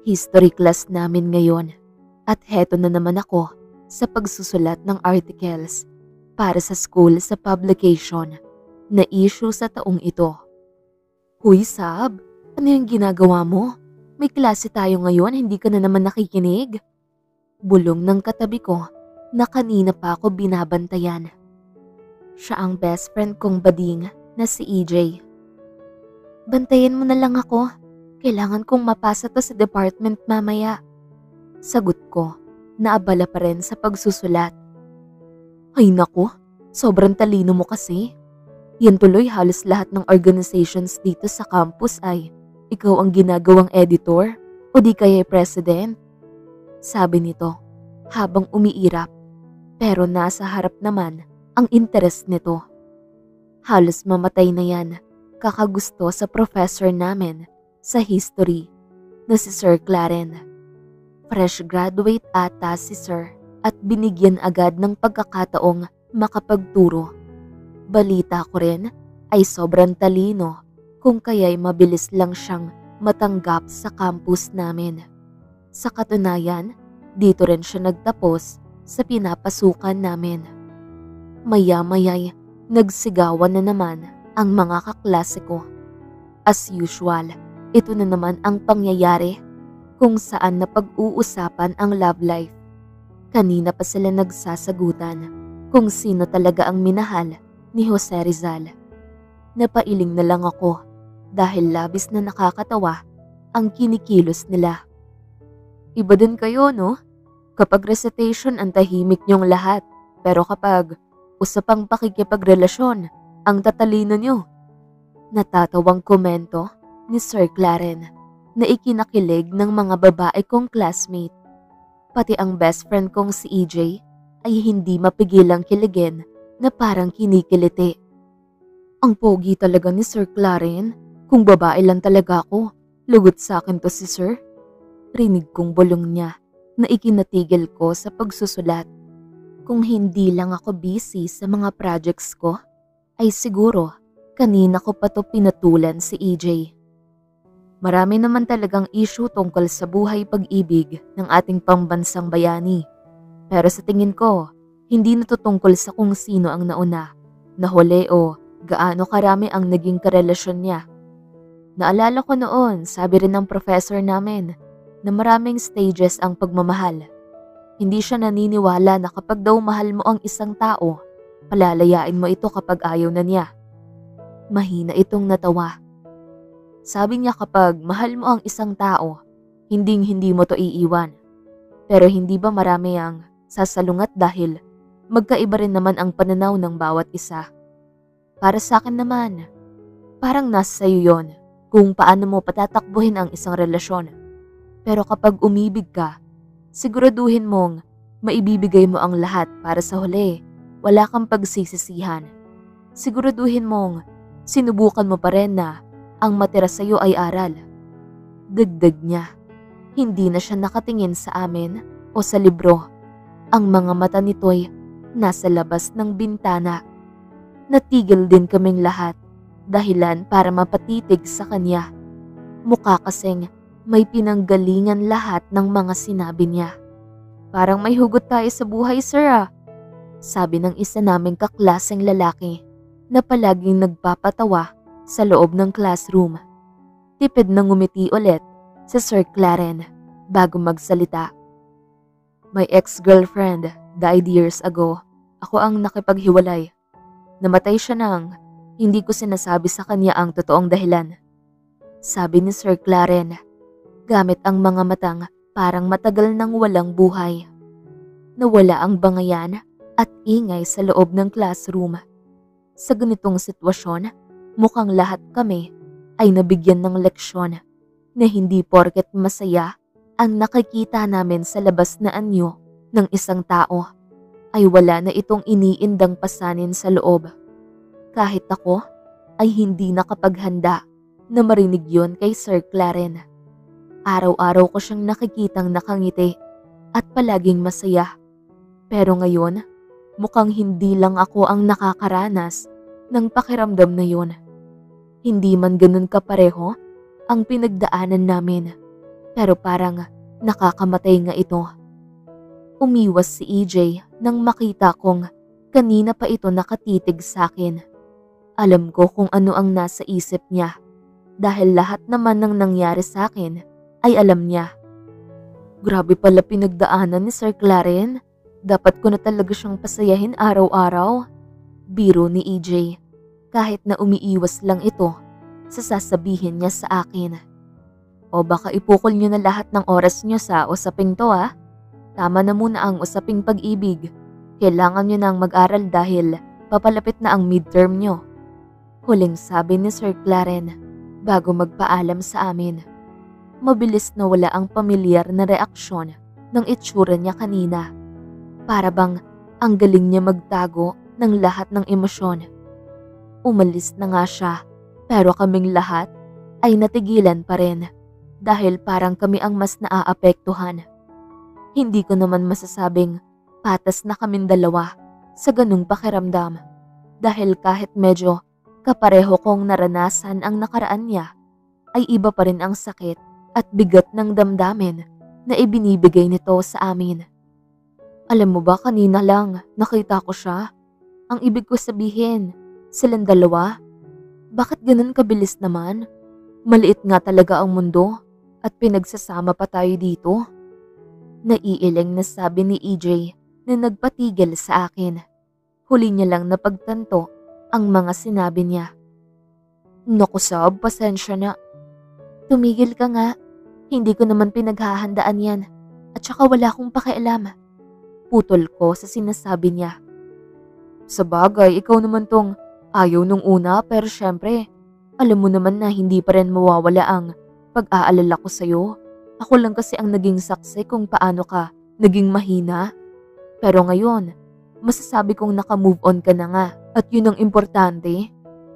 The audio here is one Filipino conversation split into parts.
History class namin ngayon at heto na naman ako sa pagsusulat ng articles para sa school sa publication na issue sa taong ito. Huy Sab, ano yung ginagawa mo? May klase tayo ngayon, hindi ka na naman nakikinig? Bulong ng katabi ko na kanina pa ako binabantayan. Siya ang best friend kong bading na si EJ. Bantayan mo na lang ako. Kailangan kong mapasa to sa department mamaya. Sagot ko, naabala pa rin sa pagsusulat. Ay nako, sobrang talino mo kasi. Yan tuloy halos lahat ng organizations dito sa campus ay ikaw ang ginagawang editor o di kaya president. Sabi nito habang umiirap, pero nasa harap naman ang interest nito. Halos mamatay na yan kakagusto sa professor namin sa history na si Sir Claren. Fresh graduate ata si Sir at binigyan agad ng pagkakataong makapagturo. Balita ko rin ay sobrang talino kung kaya'y mabilis lang siyang matanggap sa campus namin. Sa katunayan, dito rin siya nagtapos sa pinapasukan namin. Maya-maya'y nagsigawan na naman ang mga kaklase ko. As usual, ito na naman ang pangyayari kung saan napag-uusapan ang love life. Kanina pa sila nagsasagutan kung sino talaga ang minahal ni Jose Rizal. Napailing na lang ako dahil labis na nakakatawa ang kinikilos nila. Iba din kayo, no? Kapag recitation ang tahimik niyong lahat, pero kapag usapang pakikipagrelasyon, ang tatalino niyo. Natatawang komento ni Sir Claren na ikinakilig ng mga babae kong classmate. Pati ang best friend kong si EJ ay hindi mapigilang kiligin na parang kinikiliti. Ang pogi talaga ni Sir Claren. Kung babae lang talaga ako, lugot sa akin to si Sir. Rinig kong bulong niya na ikinatigil ko sa pagsusulat. Kung hindi lang ako busy sa mga projects ko, ay siguro kanina ko pa to pinatulan si EJ. Marami naman talagang issue tungkol sa buhay pag-ibig ng ating pambansang bayani. Pero sa tingin ko, hindi natutungkol sa kung sino ang nauna, nahuli o gaano karami ang naging karelasyon niya. Naalala ko noon, sabi rin ng professor namin na maraming stages ang pagmamahal. Hindi siya naniniwala na kapag daw mahal mo ang isang tao, palalayain mo ito kapag ayaw na niya. Mahina itong natawa. Sabi niya kapag mahal mo ang isang tao, hindi mo to iiwan. Pero hindi ba marami ang sasalungat dahil magkaiba rin naman ang pananaw ng bawat isa. Para sa akin naman, parang nasa sayo yon kung paano mo patatakbuhin ang isang relasyon. Pero kapag umibig ka, siguraduhin mong maibibigay mo ang lahat para sa huli. Wala kang pagsisisihan. Siguraduhin mong sinubukan mo pa rin na ang matira sa'yo ay aral. Dagdag niya, hindi na siya nakatingin sa amin o sa libro. Ang mga mata nito'y nasa labas ng bintana. Natigil din kaming lahat, dahilan para mapatitig sa kanya. Mukha kasing may pinanggalingan lahat ng mga sinabi niya. Parang may hugot tayo sa buhay, sir ah. Sabi ng isa naming kaklaseng lalaki na palaging nagpapatawa sa loob ng classroom. Tipid na ngumiti ulit si Sir Claren bago magsalita. My ex-girlfriend died years ago. Ako ang nakipaghiwalay. Namatay siya nang hindi ko sinasabi sa kanya ang totoong dahilan. Sabi ni Sir Claren, gamit ang mga matang parang matagal nang walang buhay. Nawala ang bangayan at ingay sa loob ng classroom. Sa ganitong sitwasyon, mukhang lahat kami ay nabigyan ng leksyon na hindi porket masaya ang nakikita namin sa labas na anyo ng isang tao ay wala na itong iniindang pasanin sa loob. Kahit ako ay hindi nakapaghanda na marinig yon kay Sir Claren. Araw-araw ko siyang nakikitang nakangiti at palaging masaya. Pero ngayon, mukhang hindi lang ako ang nakakaranas ng pakiramdam na yon. Hindi man ganun kapareho ang pinagdaanan namin. pero parang nakakamatay nga ito. Umiwas si EJ nang makita kong kanina pa ito nakatitig sa akin. Alam ko kung ano ang nasa isip niya dahil lahat naman ng nangyari sa akin ay alam niya. Grabe pala pinagdaanan ni Sir Claren. Dapat ko na talaga siyang pasayahin araw-araw. Biro ni EJ. Kahit na umiiwas lang ito sa sasabihin niya sa akin. O baka ipukol niyo na lahat ng oras niyo sa usaping to ah. Tama na muna ang usaping pag-ibig. Kailangan niyo nang mag-aral dahil papalapit na ang midterm niyo. Huling sabi ni Sir Claren bago magpaalam sa amin. Mabilis na wala ang pamilyar na reaksyon ng itsura niya kanina. Para bang ang galing niya magtago ng lahat ng emosyon. Umalis na nga siya pero kaming lahat ay natigilan pa rin dahil parang kami ang mas naaapektuhan. Hindi ko naman masasabing patas na kaming dalawa sa ganung pakiramdam dahil kahit medyo kapareho kong naranasan ang nakaraan niya ay iba pa rin ang sakit at bigat ng damdamin na ibinibigay nito sa amin. Alam mo ba kanina lang nakita ko siya? Ang ibig ko sabihin, silang dalawa. Bakit ganun kabilis naman? Maliit nga talaga ang mundo at pinagsasama pa tayo dito. Naiiling na sabi ni EJ na nagpatigil sa akin. Huli niya lang napagtanto ang mga sinabi niya. Naku Sab, pasensya na. Tumigil ka nga. Hindi ko naman pinaghahandaan yan. At saka wala akong pakialam. Putol ko sa sinasabi niya. Sa bagay, ikaw naman tong ayaw nung una pero syempre, alam mo naman na hindi pa rin mawawala ang pag-aalala ko sa'yo. Ako lang kasi ang naging saksi kung paano ka naging mahina. Pero ngayon, masasabi kong naka-move on ka na nga at yun ang importante.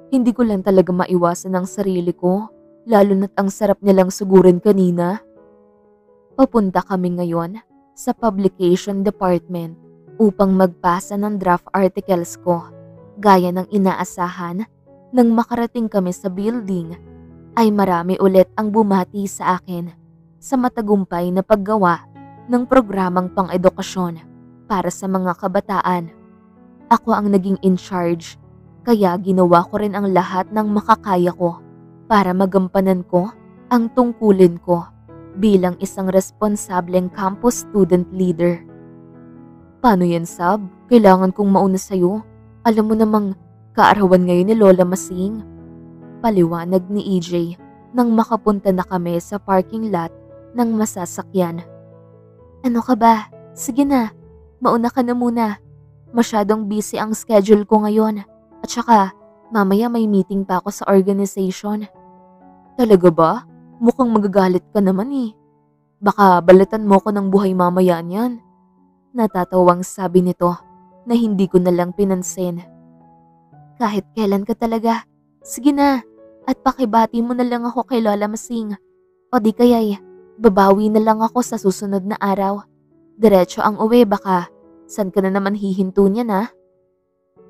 Hindi ko lang talaga maiwasan ang sarili ko, lalo na't ang sarap nilang sugurin kanina. Papunta kami ngayon sa publication department upang magbasa ng draft articles ko. Gaya ng inaasahan, nang makarating kami sa building, ay marami ulit ang bumati sa akin sa matagumpay na paggawa ng programang pang-edukasyon para sa mga kabataan. Ako ang naging in charge, kaya ginawa ko rin ang lahat ng makakaya ko para magampanan ko ang tungkulin ko bilang isang responsableng campus student leader. Paano yan, Sab? Kailangan kong mauna sa'yo. Alam mo namang kaarawan ngayon ni Lola Masing. Paliwanag ni EJ nang makapunta na kami sa parking lot ng masasakyan. Ano ka ba? Sige na, mauna ka na muna. Masyadong busy ang schedule ko ngayon. At saka, mamaya may meeting pa ako sa organization. Talaga ba? Mukhang magagalit ka naman eh. Baka balatan mo ko ng buhay mamaya niyan. Natatawang sabi nito na hindi ko na lang pinansin. Kahit kailan ka talaga. Sige na, at pakibati mo na lang ako kay Lola Masing. O di kaya'y babawi na lang ako sa susunod na araw. Diretso ang uwi, baka san ka na naman hihinto niya na?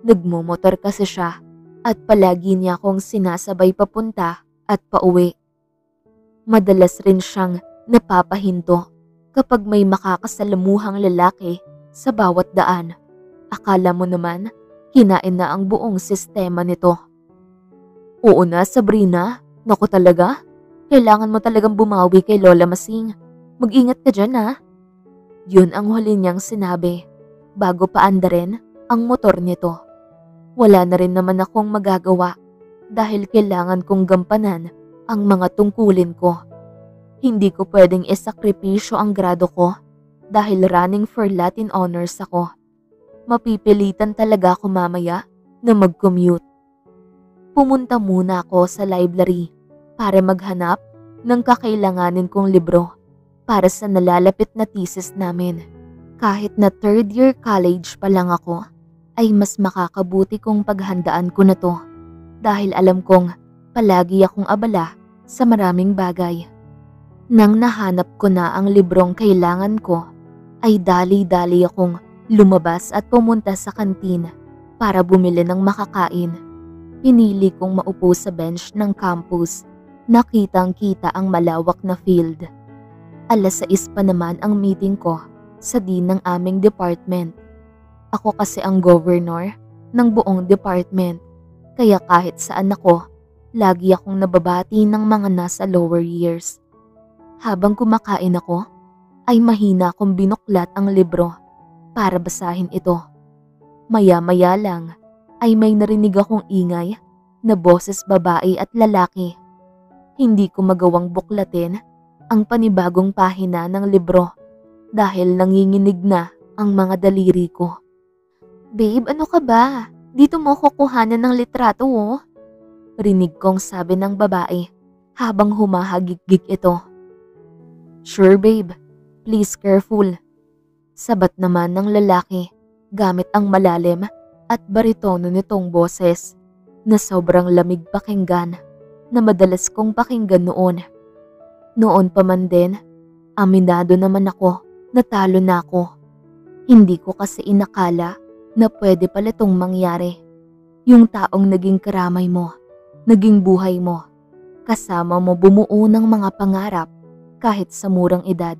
Nagmumotor kasi siya at palagi niya akong sinasabay papunta at pauwi. Madalas rin siyang napapahinto kapag may makakasalamuhang lalaki sa bawat daan. Akala mo naman, kinain na ang buong sistema nito. Oo na, Sabrina. Naku talaga. Kailangan mo talagang bumawi kay Lola Masing. Mag-ingat ka dyan ha. Yun ang huli niyang sinabi bago paandarin ang motor nito. Wala na rin naman akong magagawa dahil kailangan kong gampanan ang mga tungkulin ko. Hindi ko pwedeng isakripisyo ang grado ko dahil running for Latin honors ako. Mapipilitan talaga ako mamaya na mag-commute. Pumunta muna ako sa library para maghanap ng kakailanganin kong libro para sa nalalapit na thesis namin. Kahit na third year college pa lang ako, ay mas makakabuti kong paghandaan ko na to dahil alam kong palagi akong abala sa maraming bagay. Nang nahanap ko na ang librong kailangan ko, ay dali-dali akong lumabas at pumunta sa kantin para bumili ng makakain. Pinili kong maupo sa bench ng campus. Nakitang-kita ang malawak na field. 6:00 pa naman ang meeting ko sa dean ng aming department. Ako kasi ang governor ng buong department, kaya kahit saan ako, lagi akong nababati ng mga nasa lower years. Habang kumakain ako, ay mahina akong binuklat ang libro para basahin ito. Maya-maya lang ay may narinig akong ingay na boses babae at lalaki. Hindi ko magawang buklatin ang panibagong pahina ng libro dahil nanginginig na ang mga daliri ko. "Babe, ano ka ba? Dito mo kukuhanan ng litrato oh." Rinig kong sabi ng babae habang humahagik-gik ito. "Sure babe, please careful." Sabat naman ng lalaki gamit ang malalim at baritono nitong boses na sobrang lamig pakinggan na madalas kong pakinggan noon. Noon pa man din, aminado naman ako na talo na ako. Hindi ko kasi inakala na pwede pala itong mangyari. Yung taong naging karamay mo, naging buhay mo, kasama mo bumuo ng mga pangarap kahit sa murang edad.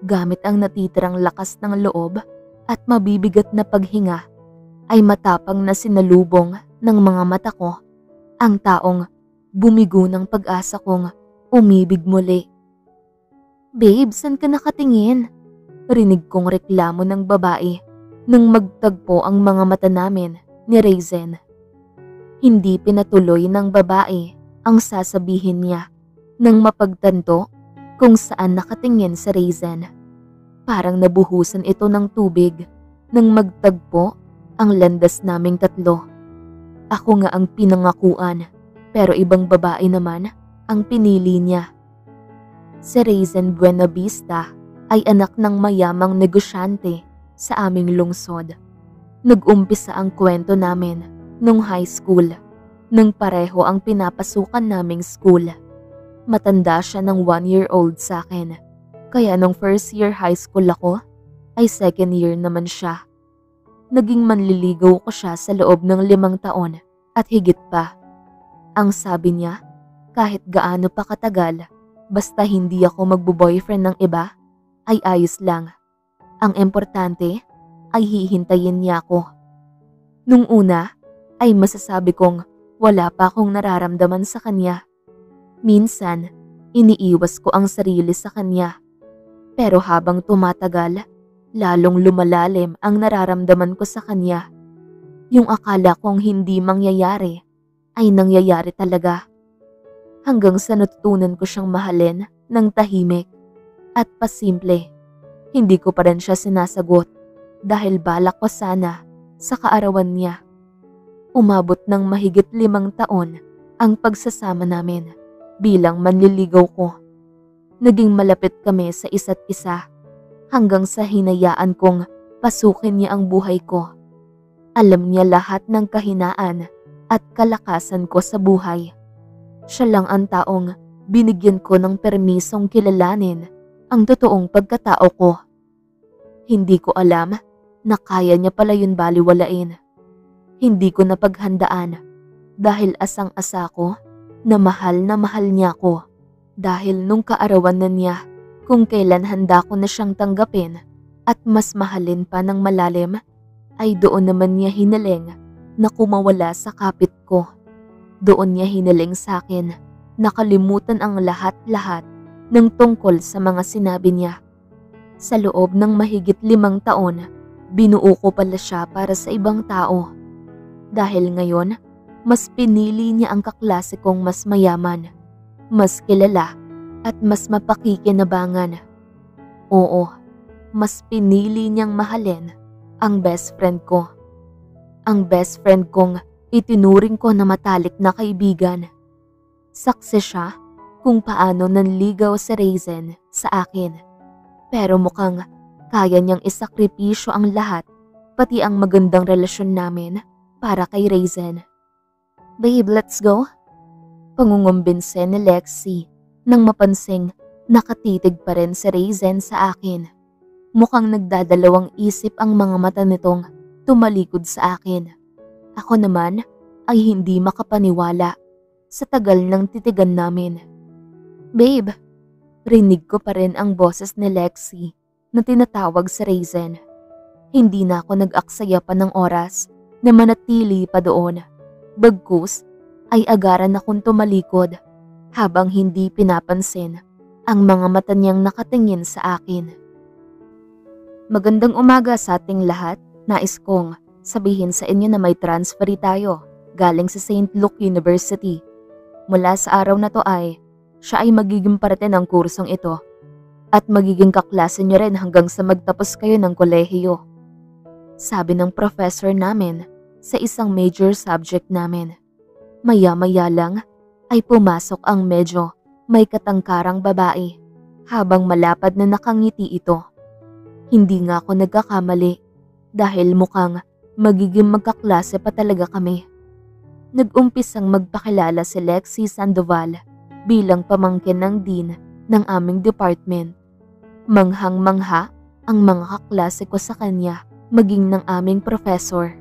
Gamit ang natitirang lakas ng loob at mabibigat na paghinga, ay matapang na sinalubong ng mga mata ko ang taong bumigo ng pag-asa kong umibig muli. "Babe, saan ka nakatingin?" Rinig kong reklamo ng babae nang magtagpo ang mga mata namin ni Raisin. Hindi pinatuloy ng babae ang sasabihin niya nang mapagtanto kung saan nakatingin si Raisin. Parang nabuhusan ito ng tubig nang magtagpo ang landas naming tatlo. Ako nga ang pinangakuan, pero ibang babae naman ang pinili niya. Si Raisin Buenavista ay anak ng mayamang negosyante sa aming lungsod. Nag-umpisa ang kwento namin nung high school, nang pareho ang pinapasukan naming school. Matanda siya ng 1-year-old sa akin, kaya nung first year high school ako, ay second year naman siya. Naging manliligaw ko siya sa loob ng 5 taon at higit pa. Ang sabi niya, kahit gaano pa katagal, basta hindi ako magbo-boyfriend ng iba, ay ayos lang. Ang importante ay hihintayin niya ako. Nung una ay masasabi kong wala pa akong nararamdaman sa kanya. Minsan, iniiwas ko ang sarili sa kanya. Pero habang tumatagal, lalong lumalalim ang nararamdaman ko sa kanya. Yung akala kong hindi mangyayari, ay nangyayari talaga. Hanggang sa natutunan ko siyang mahalin ng tahimik at pasimple. Hindi ko pa rin siya sinasagot dahil balak ko sana sa kaarawan niya. Umabot ng mahigit 5 taon ang pagsasama namin bilang manliligaw ko. Naging malapit kami sa isa't isa hanggang sa hinayaan kong pasukin niya ang buhay ko. Alam niya lahat ng kahinaan at kalakasan ko sa buhay. Siya lang ang taong binigyan ko ng permisong kilalanin ang totoong pagkatao ko. Hindi ko alam na kaya niya pala yun baliwalain. Hindi ko napaghandaan dahil asang-asa ko na mahal niya ako. Dahil nung kaarawan na niya kung kailan handa ko na siyang tanggapin at mas mahalin pa ng malalim, ay doon naman niya hinaling na kumawala sa kapit ko. Doon niya hinaling sa akin na kalimutan ang lahat-lahat ng tungkol sa mga sinabi niya. Sa loob ng mahigit 5 taon, binuo ko pala siya para sa ibang tao. Dahil ngayon, mas pinili niya ang kaklase kong mas mayaman, mas kilala, at mas mapakikinabangan. Oo, mas pinili niyang mahalin ang best friend ko. Ang best friend kong itinuring ko na matalik na kaibigan. Saksi siya kung paano nanligaw si Raisin sa akin. Pero mukhang kaya niyang isakripisyo ang lahat, pati ang magandang relasyon namin para kay Raisin. "Babe, let's go?" Pangungumbinse ni Lexi nang mapansing nakatitig pa rin si Raisin sa akin. Mukhang nagdadalawang isip ang mga mata nitong tumalikod sa akin. Ako naman ay hindi makapaniwala sa tagal ng titigan namin. "Babe, Rinig ko pa rin ang boses ni Lexie na tinatawag sa Raisin. Hindi na ako nag-aksaya pa ng oras na manatili pa doon. Bagkus ay agaran akong tumalikod habang hindi pinapansin ang mga mata niyang nakatingin sa akin. Magandang umaga sa ating lahat. Nais kong sabihin sa inyo na may transferi tayo galing sa St. Luke University. Mula sa araw na to siya ay magiging parte ng kursong ito at magiging kaklase niyo rin hanggang sa magtapos kayo ng kolehiyo. Sabi ng professor namin sa isang major subject namin. Maya-maya lang ay pumasok ang medyo may katangkarang babae habang malapad na nakangiti ito. Hindi nga ako nagkakamali dahil mukhang magiging magkaklase pa talaga kami. Nag-umpisang magpakilala si Lexie Sandoval bilang pamangkin ng dean ng aming department. Manghang-mangha ang mga kaklase ko sa kanya maging ng aming professor.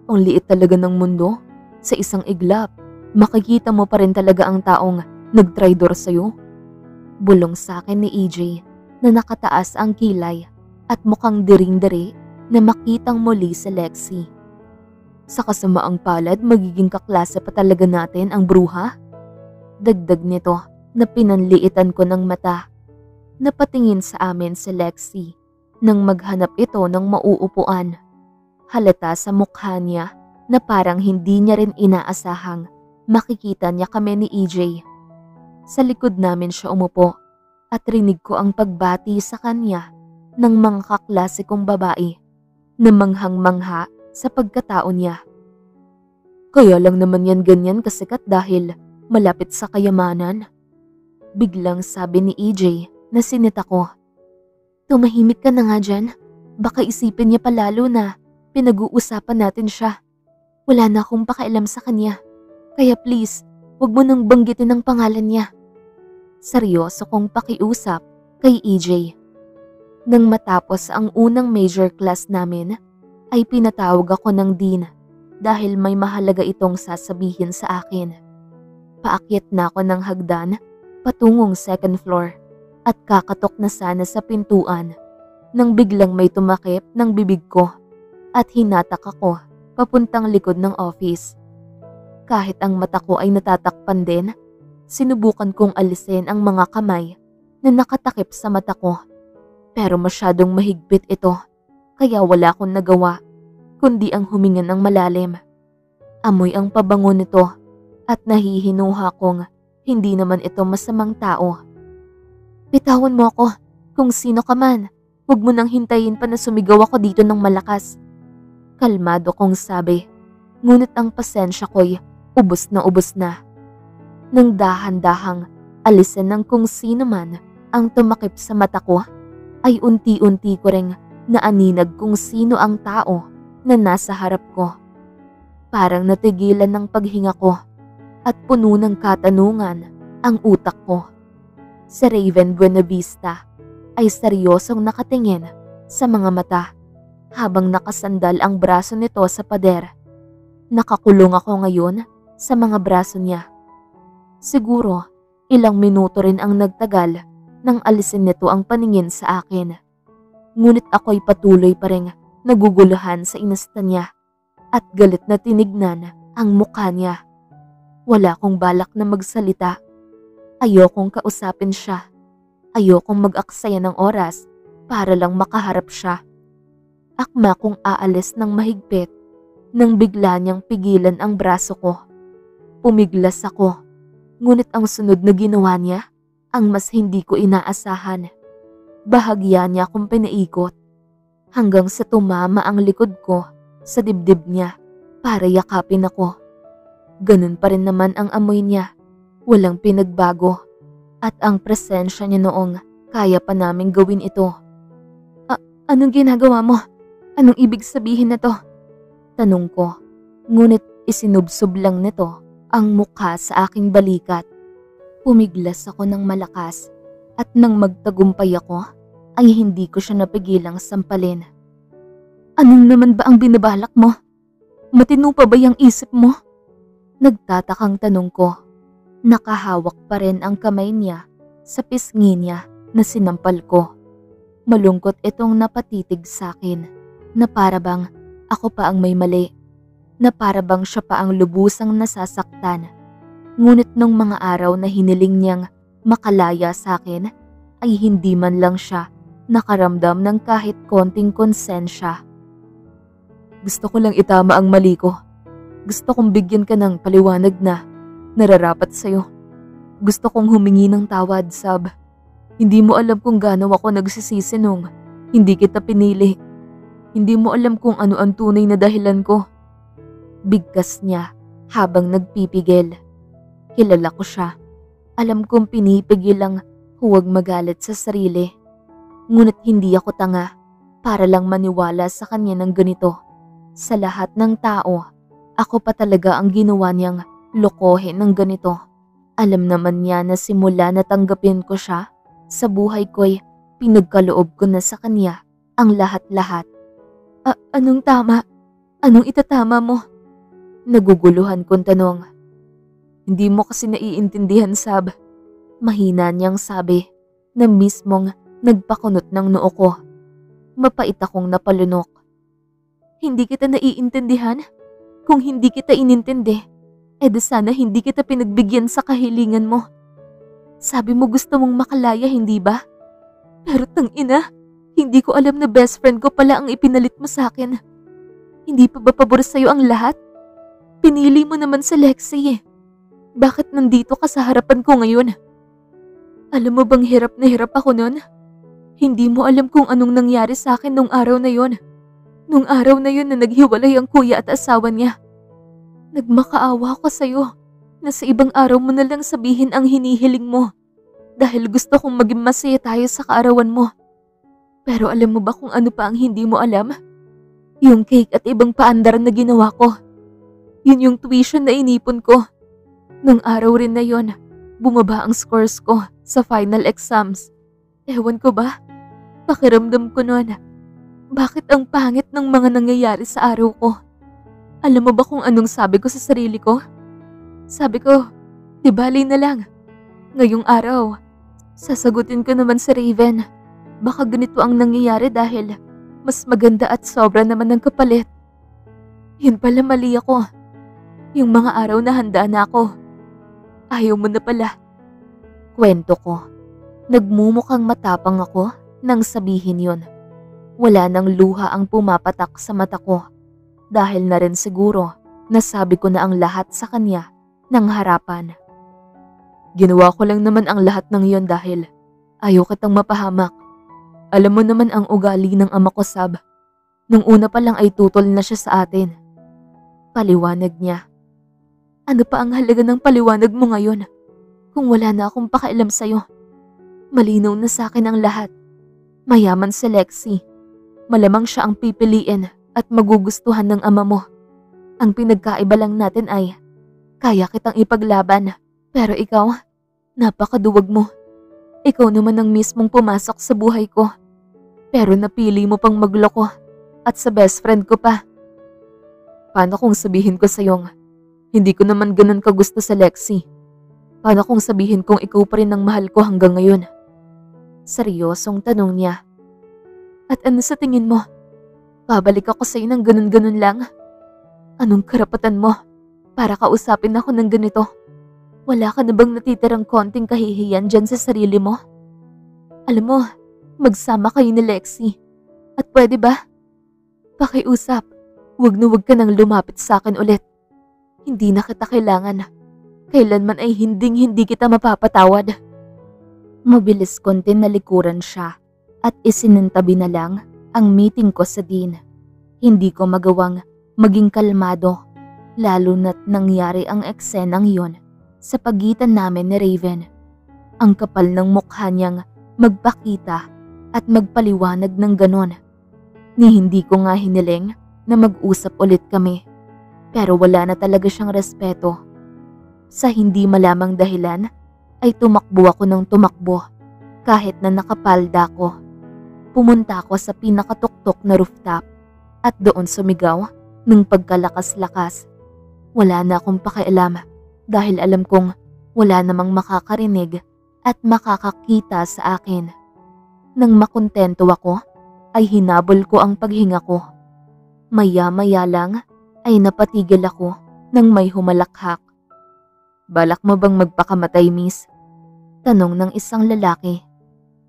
Ang liit talaga ng mundo. Sa isang iglap, makikita mo pa rin talaga ang taong nagtraidor sa'yo. Bulong sa akin ni EJ na nakataas ang kilay at mukhang diring-diri na makitang muli si Lexie. Sa kasamaang palad, magiging kaklase pa talaga natin ang bruha? Dagdag nito na pinanliitan ko ng mata. Napatingin sa amin si Lexie nang maghanap ito ng mauupuan. Halata sa mukha niya na parang hindi niya rin inaasahang makikita niya kami ni EJ. Sa likod namin siya umupo at rinig ko ang pagbati sa kanya ng mga kaklase kong babae na manghang-mangha sa pagkatao niya. Kaya lang naman yan ganyan kasikat dahil malapit sa kayamanan. Biglang sabi ni EJ na sinita ko. Tumahimik ka na nga dyan. Baka isipin niya palalo na pinag-uusapan natin siya. Wala na akong pakialam sa kanya. Kaya please, wag mo nang banggitin ang pangalan niya. Seryoso kong pakiusap kay EJ. Nang matapos ang unang major class namin, ay pinatawag ako ng dean dahil may mahalaga itong sasabihin sa akin. Paakyat na ako ng hagdan patungong second floor at kakatok na sana sa pintuan nang biglang may tumakip ng bibig ko at hinatak ako papuntang likod ng office. Kahit ang mata ko ay natatakpan din, sinubukan kong alisin ang mga kamay na nakatakip sa mata ko. Pero masyadong mahigpit ito, kaya wala akong nagawa, kundi ang huminga ng malalim. Amoy ang pabango nito at nahihinuha kong hindi naman ito masamang tao. Bitawan mo ako, kung sino ka man, huwag mo nang hintayin pa na sumigaw ako dito ng malakas. Kalmado kong sabi, ngunit ang pasensya ko'y ubos na. Nang dahan-dahang alisin ng kung sino man ang tumakip sa mata ko, ay unti-unti ko ring naaninag kung sino ang tao na nasa harap ko. Parang natigilan ng paghinga ko at puno ng katanungan ang utak ko. Si Raven Buenavista ay seryosong nakatingin sa mga mata habang nakasandal ang braso nito sa pader. Nakakulong ako ngayon sa mga braso niya. Siguro ilang minuto rin ang nagtagal nang alisin nito ang paningin sa akin. Ngunit ako'y patuloy pa rin naguguluhan sa inasta niya at galit na tinignan ang mukha niya. Wala akong balak na magsalita. Ayokong kausapin siya. Ayokong mag-aksaya ng oras para lang makaharap siya. Akma kong aalis ng mahigpit nang bigla niyang pigilan ang braso ko. Pumiglas ako, ngunit ang sunod na ginawa niya ang mas hindi ko inaasahan. Bahagya niya akong pinaikot hanggang sa tumama ang likod ko sa dibdib niya para yakapin ako. Ganun pa rin naman ang amoy niya. Walang pinagbago at ang presensya niya noong kaya pa naming gawin ito. Anong ginagawa mo? Anong ibig sabihin na to? Tanong ko, ngunit isinubsob lang nito ang mukha sa aking balikat. Pumiglas ako ng malakas at nang magtagumpay ako ay hindi ko siya napigilang sampalin. Anong naman ba ang binabalak mo? Matino pa ba yung isip mo? Nagtatakang tanong ko. Nakahawak pa rin ang kamay niya sa pisngi niya na sinampal ko. Malungkot itong napatitig sa akin na para bang ako pa ang may mali, na para bang siya pa ang lubusang nasasaktan. Ngunit nung mga araw na hiniling niyang makalaya sa akin ay hindi man lang siya nakaramdam ng kahit konting konsensya. Gusto ko lang itama ang mali ko. Gusto kong bigyan ka ng paliwanag na nararapat sa'yo. Gusto kong humingi ng tawad, Sab. Hindi mo alam kung gaano ako nagsisisi nung hindi kita pinili. Hindi mo alam kung ano ang tunay na dahilan ko. Bigkas niya habang nagpipigil. Kilala ko siya. Alam kong pinipigil lang huwag magalit sa sarili. Ngunit hindi ako tanga para lang maniwala sa kanya ng ganito. Sa lahat ng tao, ako pa talaga ang ginawa niyang lokohin ng ganito. Alam naman niya na simula na tanggapin ko siya, sa buhay ko'y pinagkaloob ko na sa kanya ang lahat-lahat. Anong tama? Anong itatama mo? Naguguluhan kong tanong. Hindi mo kasi naiintindihan, Sab. Mahina niyang sabi na mismong nagpakunot ng noo ko. Mapait akong napalunok. Hindi kita naiintindihan? Kung hindi kita inintindi, edi sana hindi kita pinagbigyan sa kahilingan mo. Sabi mo gusto mong makalaya, hindi ba? Pero tangina, hindi ko alam na best friend ko pala ang ipinalit mo sa akin. Hindi pa ba pabor sa'yo ang lahat? Pinili mo naman si Lexi eh. Bakit nandito ka sa harapan ko ngayon? Alam mo bang hirap na hirap ako nun? Hindi mo alam kung anong nangyari sa akin nung araw na yon. Nung araw na yun na naghiwalay ang kuya at asawa niya. Nagmakaawa ako sa'yo na sa ibang araw mo na lang sabihin ang hinihiling mo dahil gusto kong maging masaya tayo sa kaarawan mo. Pero alam mo ba kung ano pa ang hindi mo alam? Yung cake at ibang paandar na ginawa ko. Yun yung tuition na inipon ko. Nung araw rin na yon, bumaba ang scores ko sa final exams. Ewan ko ba? Pakiramdam ko noon. Bakit ang pangit ng mga nangyayari sa araw ko? Alam mo ba kung anong sabi ko sa sarili ko? Sabi ko, di bali na lang. Ngayong araw, sasagutin ko naman si Raven. Baka ganito ang nangyayari dahil mas maganda at sobra naman ng kapalit. Yun pala mali ako. Yung mga araw na handa na ako. Ayaw mo na pala. Kwento ko. Nagmumukhang matapang ako nang sabihin yun. Wala nang luha ang pumapatak sa mata ko dahil na rin siguro nasabi ko na ang lahat sa kanya ng harapan. Ginawa ko lang naman ang lahat ng iyon dahil ayaw kitang mapahamak. Alam mo naman ang ugali ng ama ko, Sab. Nung una pa lang ay tutol na siya sa atin. Paliwanag niya. Ano pa ang halaga ng paliwanag mo ngayon kung wala na akong pakialam sa'yo? Malinaw na sa akin ang lahat. Mayaman si Lexi. Malamang siya ang pipiliin at magugustuhan ng ama mo. Ang pinagkaiba lang natin ay kaya kitang ipaglaban. Pero ikaw, napakaduwag mo. Ikaw naman ang mismong pumasok sa buhay ko. Pero napili mo pang magloko at sa best friend ko pa. Paano kung sabihin ko sa'yong hindi ko naman ganun kagusto sa Lexi? Paano kung sabihin kong ikaw pa rin ang mahal ko hanggang ngayon? Seryosong tanong niya. At ano sa tingin mo? Babalik ako sa'yo ng ganun-ganun lang? Anong karapatan mo para kausapin ako ng ganito? Wala ka na bang natitirang konting kahihiyan dyan sa sarili mo? Alam mo, magsama kayo ni Lexi. At pwede ba? Pakiusap, huwag na huwag ka nang lumapit sa akin ulit. Hindi na kita kailangan. Kailanman ay hinding-hindi kita mapapatawad. Mabilis kong tinalikuran siya at isinantabi na lang ang meeting ko sa dean. Hindi ko magawang maging kalmado, lalo na't nangyari ang eksenang yon sa pagitan namin ni Raven. Ang kapal ng mukha niyang magpakita at magpaliwanag ng ganon. Ni hindi ko nga hiniling na mag-usap ulit kami. Pero wala na talaga siyang respeto. Sa hindi malamang dahilan ay tumakbo ako ng tumakbo kahit na nakapalda ko. Pumunta ako sa pinakatuktok na rooftop at doon sumigaw ng pagkalakas-lakas. Wala na akong pakialam dahil alam kong wala namang makakarinig at makakakita sa akin. Nang makontento ako, ay hinabol ko ang paghinga ko. Maya-maya lang ay napatigil ako nang may humalakhak. "Balak mo bang magpakamatay, miss?" Tanong ng isang lalaki.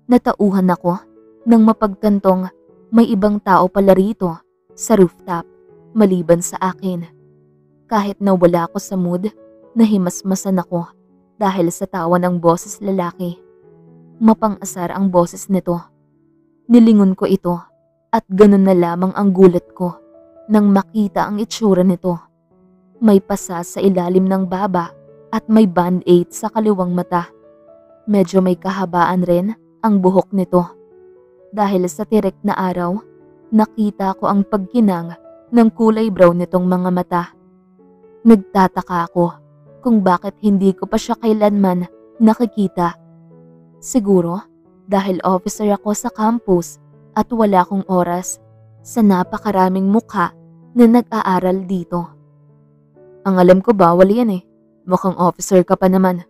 Natauhan ako nang mapagtantong may ibang tao pala rito sa rooftop maliban sa akin. Kahit na wala ako sa mood, nahimasmasan ako dahil sa tawa ng boses lalaki. Mapang-asar ang boses nito. Nilingon ko ito at ganun na lamang ang gulat ko nang makita ang itsura nito. May pasa sa ilalim ng baba at may band-aid sa kaliwang mata. Medyo may kahabaan rin ang buhok nito. Dahil sa tirik na araw, nakita ko ang pagkinang ng kulay brown nitong mga mata. Nagtataka ako kung bakit hindi ko pa siya kailanman nakikita. Siguro dahil officer ako sa campus at wala akong oras sa napakaraming mukha na nag-aaral dito. "Ang alam ko bawal yan eh. Mukhang officer ka pa naman.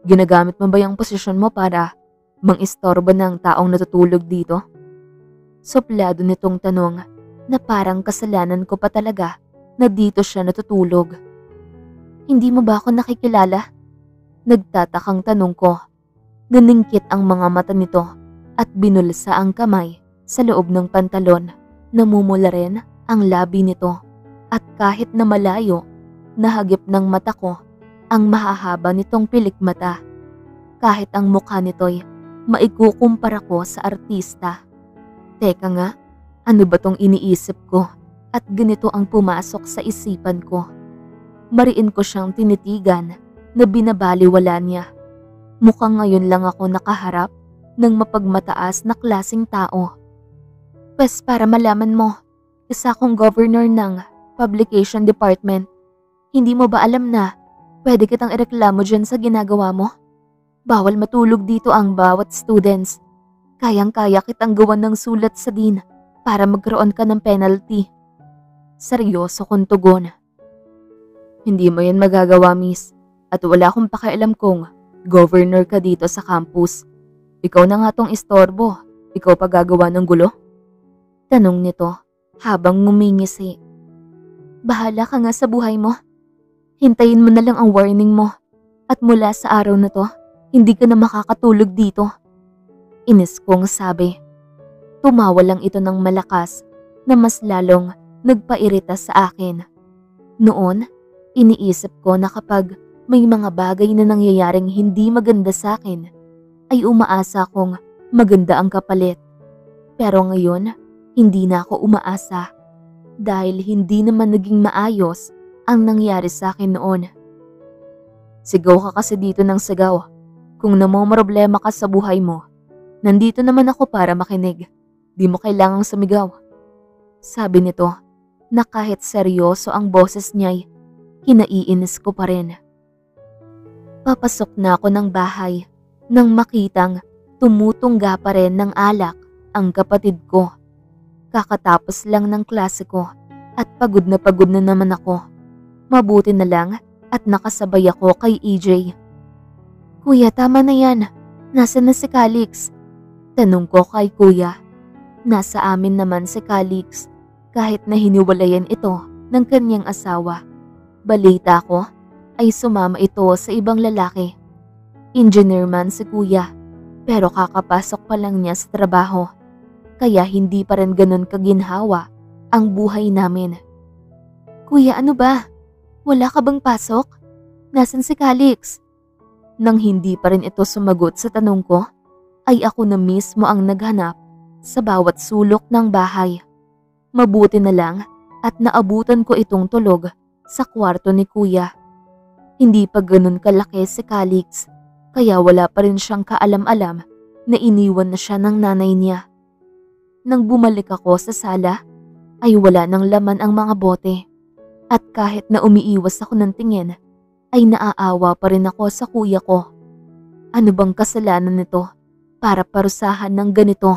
Ginagamit mo ba yung posisyon mo para mang-istorbo ng taong natutulog dito?" Suplado nitong tanong na parang kasalanan ko pa talaga na dito siya natutulog. "Hindi mo ba ako nakikilala?" Nagtatakang tanong ko. Naningkit ang mga mata nito at binulsa ang kamay sa loob ng pantalon. Namumula rin ang labi nito at kahit na malayo, nahagip ng mata ko ang mahahaba nitong pilik mata. Kahit ang mukha nito'y maikukumpara ko sa artista. Teka nga, ano ba tong iniisip ko at ganito ang pumasok sa isipan ko? Mariin ko siyang tinitigan na binabaliwala niya. Mukhang ngayon lang ako nakaharap ng mapagmataas na klaseng tao. "Pwes para malaman mo, isa akong governor ng publication department. Hindi mo ba alam na pwede kitang ireklamo dyan sa ginagawa mo? Bawal matulog dito ang bawat students. Kayang-kaya kitang gawan ng sulat sa dean para magkaroon ka ng penalty." Seryoso kong tugon. "Hindi mo yan magagawa, miss. At wala akong pakialam kung governor ka dito sa campus. Ikaw na nga tong istorbo. Ikaw pa gagawa ng gulo?" Tanong nito habang ngumingisi. "Bahala ka nga sa buhay mo. Hintayin mo na lang ang warning mo. At mula sa araw na to, hindi ka na makakatulog dito." Inis kong sabi. Tumawa lang ito ng malakas na mas lalong nagpairita sa akin. Noon, iniisip ko na kapag may mga bagay na nangyayaring hindi maganda sa akin, ay umaasa kong maganda ang kapalit. Pero ngayon, hindi na ako umaasa dahil hindi naman naging maayos ang nangyari sa akin noon. "Sigaw ka kasi dito ng sigaw. Kung namomroblema ka sa buhay mo, nandito naman ako para makinig. Di mo kailangang sumigaw." Sabi nito na kahit seryoso ang boses niya'y kinaiinis ko pa rin. Papasok na ako ng bahay nang makitang tumutungga pa rin ng alak ang kapatid ko. Kakatapos lang ng klase ko at pagod na naman ako. Mabuti na lang at nakasabay ako kay EJ. "Kuya, tama na yan. Nasaan na si Calix?" Tanong ko kay kuya. Nasa amin naman si Calix kahit na hiniwalayan ito ng kanyang asawa. Balita ko ay sumama ito sa ibang lalaki. Engineer man si kuya, pero kakapasok pa lang niya sa trabaho. Kaya hindi pa rin ganun kaginhawa ang buhay namin. "Kuya, ano ba? Wala ka bang pasok? Nasaan si Calix?" Nang hindi pa rin ito sumagot sa tanong ko, ay ako na mismo ang naghanap sa bawat sulok ng bahay. Mabuti na lang at naabutan ko itong tulog sa kwarto ni kuya. Hindi pa ganun kalaki si Calix, kaya wala pa rin siyang kaalam-alam na iniwan na siya ng nanay niya. Nang bumalik ako sa sala, ay wala nang laman ang mga bote. At kahit na umiiwas ako ng tingin, ay naaawa pa rin ako sa kuya ko. Ano bang kasalanan nito para parusahan ng ganito?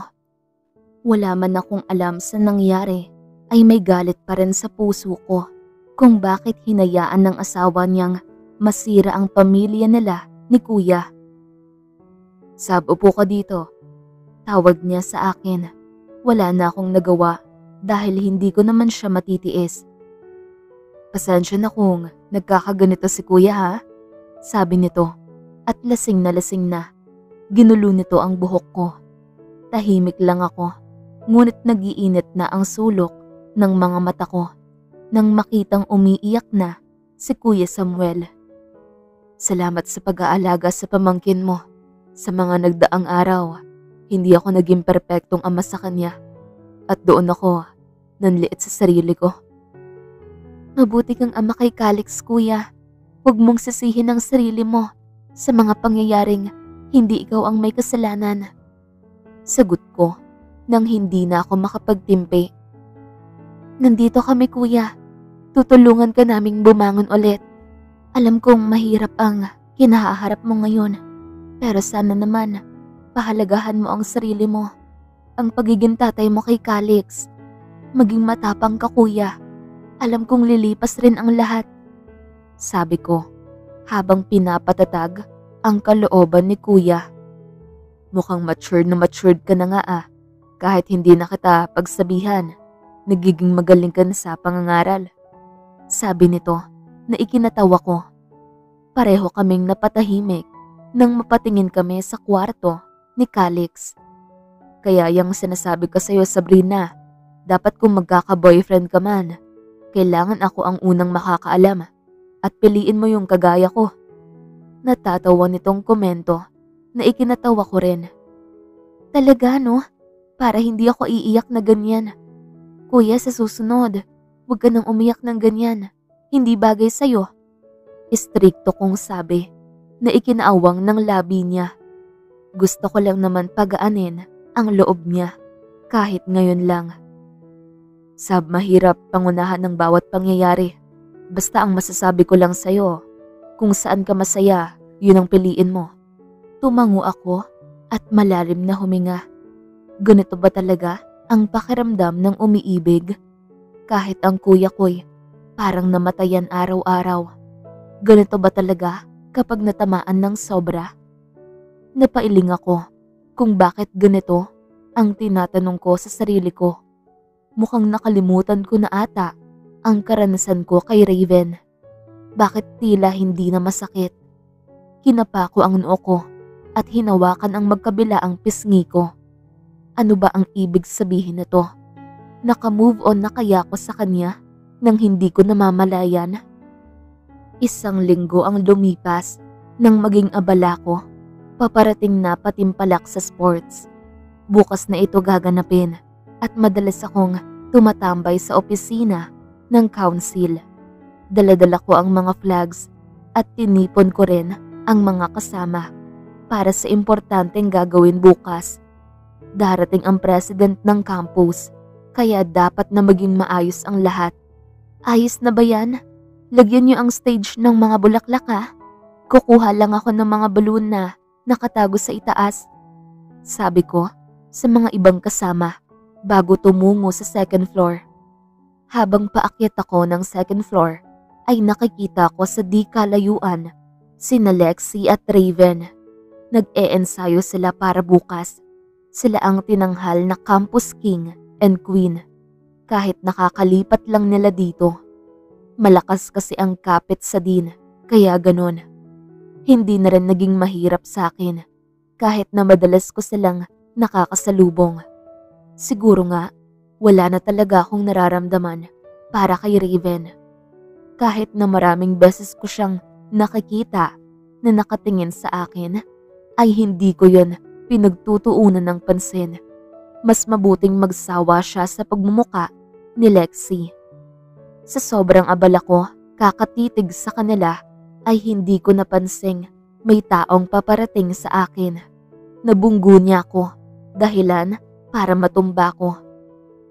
Wala man akong alam sa nangyari, ay may galit pa rin sa puso ko kung bakit hinayaan ng asawa niyang masira ang pamilya nila ni kuya. "Sab, upo ka dito." Tawag niya sa akin. Wala na akong nagawa dahil hindi ko naman siya matitiis. "Pasensya na kung nagkakaganito si kuya ha," sabi nito at lasing na lasing na. Ginulo nito ang buhok ko. Tahimik lang ako, ngunit nagiinit na ang sulok ng mga mata ko nang makitang umiiyak na si Kuya Samuel. "Salamat sa pag-aalaga sa pamangkin mo. Sa mga nagdaang araw, hindi ako naging perpektong ama sa kanya at doon ako nanliit sa sarili ko." "Mabuti kang ama kay Calix, kuya. Huwag mong sisihin ang sarili mo sa mga pangyayaring hindi ikaw ang may kasalanan." Sagot ko nang hindi na ako makapagtimpi. "Nandito kami, kuya. Tutulungan ka naming bumangon ulit. Alam kong mahirap ang kinahaharap mo ngayon, pero sana naman pahalagahan mo ang sarili mo, ang pagiging tatay mo kay Calix. Maging matapang ka, kuya. Alam kong lilipas rin ang lahat." Sabi ko habang pinapatatag ang kalooban ni kuya. "Mukhang matured ka na nga ah. Kahit hindi na kita pagsabihan, nagiging magaling ka na sa pangangaral." Sabi nito na ikinatawa ko. Pareho kaming napatahimik nang mapatingin kami sa kwarto ni Calix. "Kaya yung sinasabi ko sa'yo, Sabrina, dapat kung magkaka-boyfriend ka man, kailangan ako ang unang makakaalam at piliin mo yung kagaya ko." Natatawa nitong komento na ikinatawa ko rin. "Talaga no? Para hindi ako iiyak na ganyan. Kuya, sa susunod, huwag ka nang umiyak ng ganyan. Hindi bagay sa'yo." Istrikto kong sabi na ikinaawang ng labi niya. Gusto ko lang naman pagaanin ang loob niya kahit ngayon lang. "Sab, mahirap pangunahan ng bawat pangyayari. Basta ang masasabi ko lang sa'yo, kung saan ka masaya, yun ang piliin mo." Tumango ako at malalim na huminga. Ganito ba talaga ang pakiramdam ng umiibig? Kahit ang kuya ko'y parang namatayan araw-araw. Ganito ba talaga kapag natamaan ng sobra? Napailing ako kung bakit ganito ang tinatanong ko sa sarili ko. Mukhang nakalimutan ko na ata ang karanasan ko kay Raven. Bakit tila hindi na masakit? Kinapa ko ang noo ko at hinawakan ang magkabilaang pisngi ko. Ano ba ang ibig sabihin nito? Naka-move on na kaya ko sa kanya nang hindi ko namamalayan? 1 linggo ang lumipas nang maging abala ko. Paparating na patimpalak sa sports. Bukas na ito gaganapin at madalas akong tumatambay sa opisina ng council. Dala-dala ko ang mga flags at tinipon ko rin ang mga kasama para sa importanteng gagawin bukas. Darating ang president ng campus, kaya dapat na maging maayos ang lahat. "Ayos na ba yan? Lagyan niyo ang stage ng mga bulaklak ha. Kukuha lang ako ng mga balloon na nakatago sa itaas." Sabi ko sa mga ibang kasama bago tumungo sa 2nd floor. Habang paakyat ako ng 2nd floor, ay nakikita ko sa di kalayuan sina Lexi at Raven. Nag-e-ensayo sila para bukas. Sila ang tinanghal na campus king and queen. Kahit nakakalipat lang nila dito. Malakas kasi ang kapit sa dean, kaya ganon. Hindi na rin naging mahirap sa akin kahit na madalas ko silang nakakasalubong. Siguro nga, wala na talaga akong nararamdaman para kay Raven. Kahit na maraming beses ko siyang nakikita na nakatingin sa akin, ay hindi ko yun pinagtutuunan ng pansin. Mas mabuting magsawa siya sa pagmumuka ni Lexi. Sa sobrang abala ko, kakatitig sa kanila, ay hindi ko napansing may taong paparating sa akin. Nabunggo niya ako, dahilan para matumba ko.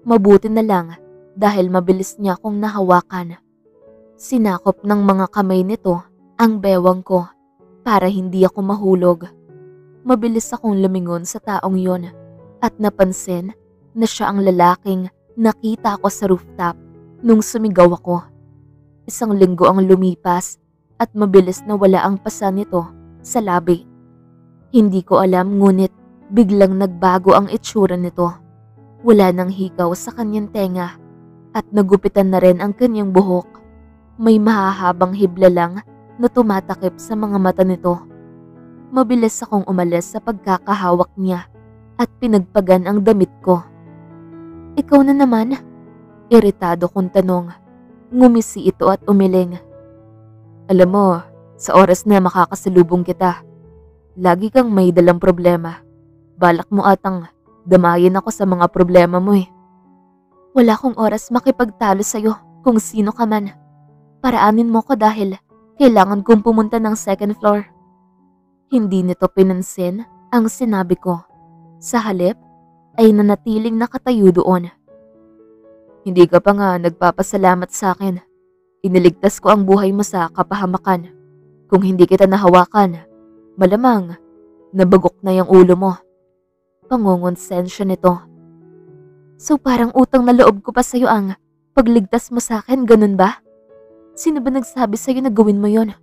Mabuti na lang dahil mabilis niya akong nahawakan. Sinakop ng mga kamay nito ang bewang ko para hindi ako mahulog. Mabilis akong lumingon sa taong yon at napansin na siya ang lalaking nakita ko sa rooftop nung sumigaw ako. 1 linggo ang lumipas at mabilis na wala ang pasa nito sa labi. Hindi ko alam ngunit biglang nagbago ang itsura nito. Wala nang hikaw sa kanyang tenga at nagupitan na rin ang kanyang buhok. May mahahabang hibla lang na tumatakip sa mga mata nito. Mabilis akong umalis sa pagkakahawak niya at pinagpagan ang damit ko. Ikaw na naman? Iritado kong tanong. Ngumisi ito at umiling. Alam mo, sa oras na makakasalubong kita, lagi kang may dalang problema. Balak mo atang damayin ako sa mga problema mo eh. Wala akong oras makipagtalo sa'yo kung sino ka man. Paraanin mo ko dahil kailangan kong pumunta ng second floor. Hindi nito pinansin ang sinabi ko. Sa halip ay nanatiling nakatayo doon. Hindi ka pa nga nagpapasalamat sa akin. Iniligtas ko ang buhay mo sa kapahamakan. Kung hindi kita nahawakan, malamang nabagok na yung ulo mo. Pangongonsensya nito. So parang utang na loob ko pa sa'yo ang pagligtas mo sa akin, ganun ba? Sino ba nagsabi sa'yo na gawin mo yon?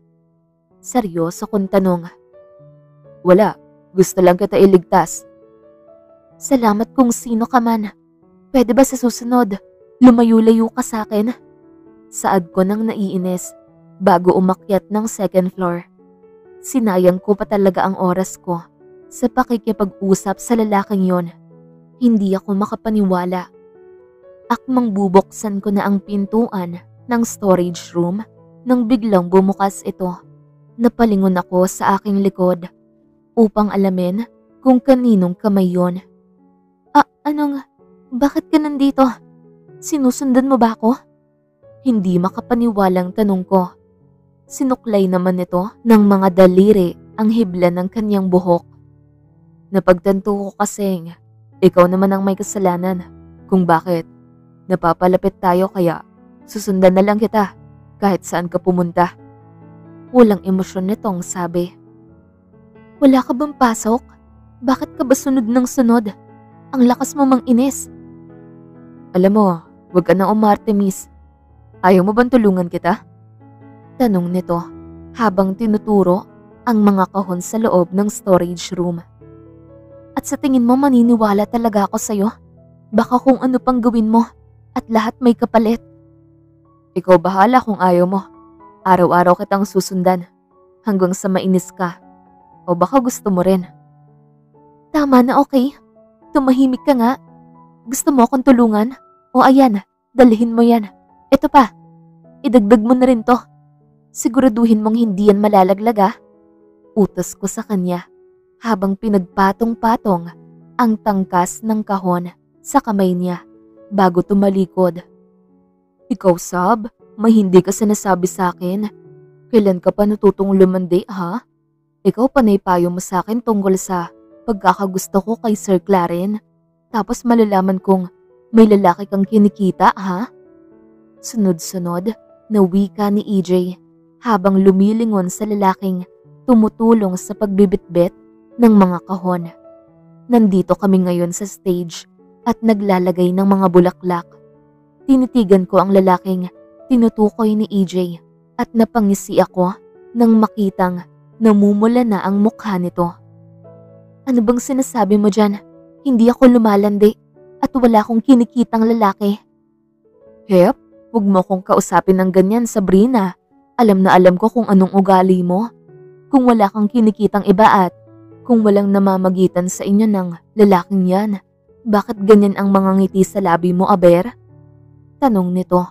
Seryoso kong tanong. Wala, gusto lang kita iligtas. Salamat kung sino ka man. Pwede ba sa susunod, lumayo-layo ka sa akin? Saad ko nang naiinis bago umakyat ng second floor. Sinayang ko pa talaga ang oras ko sa pakikipag-usap sa lalaking yon. Hindi ako makapaniwala. Akmang bubuksan ko na ang pintuan ng storage room nang biglang bumukas ito. Napalingon ako sa aking likod upang alamin kung kaninong kamay yon. Bakit ka nandito? Sinusundan mo ba ako? Hindi makapaniwalang tanong ko. Sinuklay naman ito ng mga daliri ang hibla ng kanyang buhok. Napagtanto ko kasing ikaw naman ang may kasalanan kung bakit napapalapit tayo kaya susundan na lang kita kahit saan ka pumunta. Walang emosyon nitong sabi. Wala ka bang pasok? Bakit ka ba sunod ng sunod? Ang lakas mo mang inis. Alam mo, wag ka na umarte, miss. Ayaw mo bang tulungan kita? Tanong nito habang tinuturo ang mga kahon sa loob ng storage room. At sa tingin mo maniniwala talaga ako sa'yo? Baka kung ano pang gawin mo at lahat may kapalit. Ikaw bahala kung ayaw mo. Araw-araw kitang susundan hanggang sa mainis ka. O baka gusto mo rin. Tama na, okay. Tumahimik ka nga. Gusto mo akong tulungan? O ayan, dalhin mo yan. Ito pa, idagdag mo na rin to. Siguraduhin mong hindi yan malalaglag ah. Utos ko sa kanya habang pinagpatong-patong ang tangkas ng kahon sa kamay niya bago tumalikod. Ikaw, Sab, may hindi ka sinasabi sa akin. Kailan ka pa natutong lumandi, ha? Ikaw panay payo mo sa akin tungkol sa pagkakagusto ko kay Sir Claren. Tapos malalaman kong may lalaki kang kinikita, ha? Sunod-sunod na wika ni EJ habang lumilingon sa lalaking tumutulong sa pagbibitbit ng mga kahon. Nandito kami ngayon sa stage at naglalagay ng mga bulaklak. Tinitigan ko ang lalaking tinutukoy ni EJ at napangisi ako nang makitang namumula na ang mukha nito. Ano bang sinasabi mo dyan? Hindi ako lumalandi at wala akong kinikitang lalaki. Hep, huwag mo kong kausapin ng ganyan, Sabrina. Alam na alam ko kung anong ugali mo. Kung wala kang kinikitang iba at kung walang namamagitan sa inyo ng lalaking yan, bakit ganyan ang mga ngiti sa labi mo, aber? Tanong nito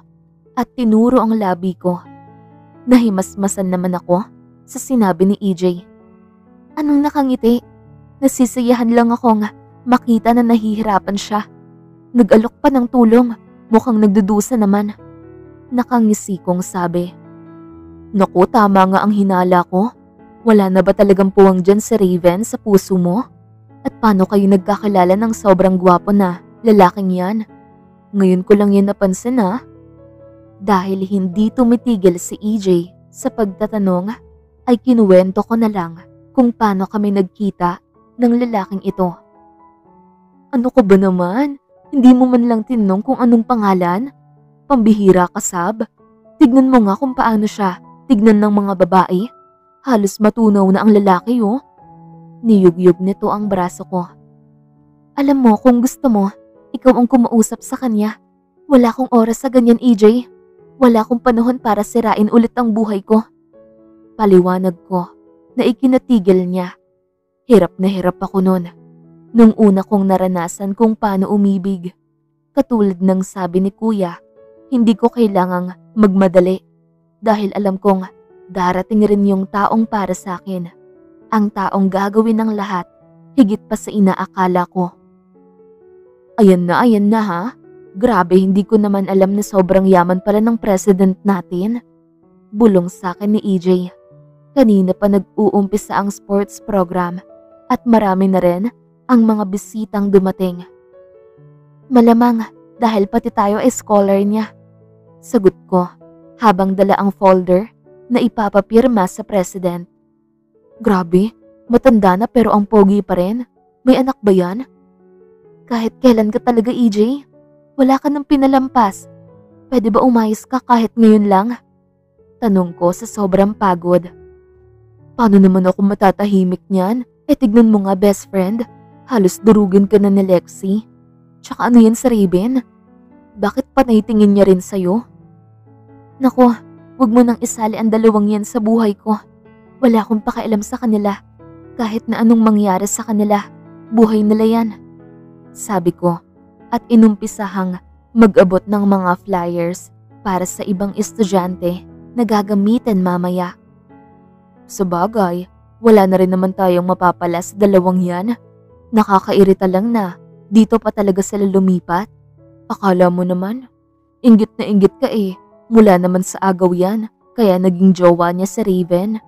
at tinuro ang labi ko. Nahimasmasan naman ako sa sinabi ni EJ. Anong nakangiti? Nasisiyahan lang akong makita na nahihirapan siya. Nag-alok pa ng tulong, mukhang nagdudusa naman. Nakangisi kong sabi. Naku, tama nga ang hinala ko. Wala na ba talagang puwang dyan si Raven sa puso mo? At paano kayo nagkakilala ng sobrang gwapo na lalaking yan? Ngayon ko lang yan napansin ha. Dahil hindi tumitigil si EJ sa pagtatanong, ay kinuwento ko na lang kung paano kami nagkita ng lalaking ito. Ano ko ba naman? Hindi mo man lang tinanong kung anong pangalan? Pambihira ka, Sab. Tignan mo nga kung paano siya tignan ng mga babae. Halos matunaw na ang lalaki, oh. Niyugyug nito ang braso ko. Alam mo, kung gusto mo, ikaw ang kumausap sa kanya. Wala akong oras sa ganyan, EJ. Wala akong panahon para sirain ulit ang buhay ko. Paliwanag ko na ikinatigil niya. Hirap na hirap ako noon. Nung una kong naranasan kung paano umibig. Katulad ng sabi ni Kuya, hindi ko kailangang magmadali. Dahil alam kong darating rin yung taong para sa akin. Ang taong gagawin ng lahat, higit pa sa inaakala ko. Ayan na ha. Grabe, hindi ko naman alam na sobrang yaman pala ng president natin. Bulong sa akin ni EJ. Kanina pa nag-uumpisa ang sports program at marami na rin ang mga bisitang dumating. Malamang dahil pati tayo ay scholar niya. Sagot ko habang dala ang folder na ipapapirma sa president. Grabe, matanda na pero ang pogi pa rin. May anak ba yan? Kahit kailan ka talaga, EJ? Wala ka nang pinalampas. Pwede ba umayos ka kahit ngayon lang? Tanong ko sa sobrang pagod. Paano naman ako matatahimik niyan? Tignan mo nga, best friend. Halos durugin ka na ni Lexi. Tsaka ano yan sa Raven? Bakit panay tingin niya rin sa'yo? Naku, wag mo nang isali ang dalawang yan sa buhay ko. Wala akong pakialam sa kanila. Kahit na anong mangyari sa kanila, buhay nila yan. Sabi ko at inumpisahang mag-abot ng mga flyers para sa ibang estudyante na gagamitin mamaya. Sabagay, wala na rin naman tayong mapapala sa dalawang yan. Nakakairita lang na dito pa talaga sila lumipat. Akala mo naman, inggit na inggit ka eh. Mula naman sa agaw yan, kaya naging jowa niya si Raven.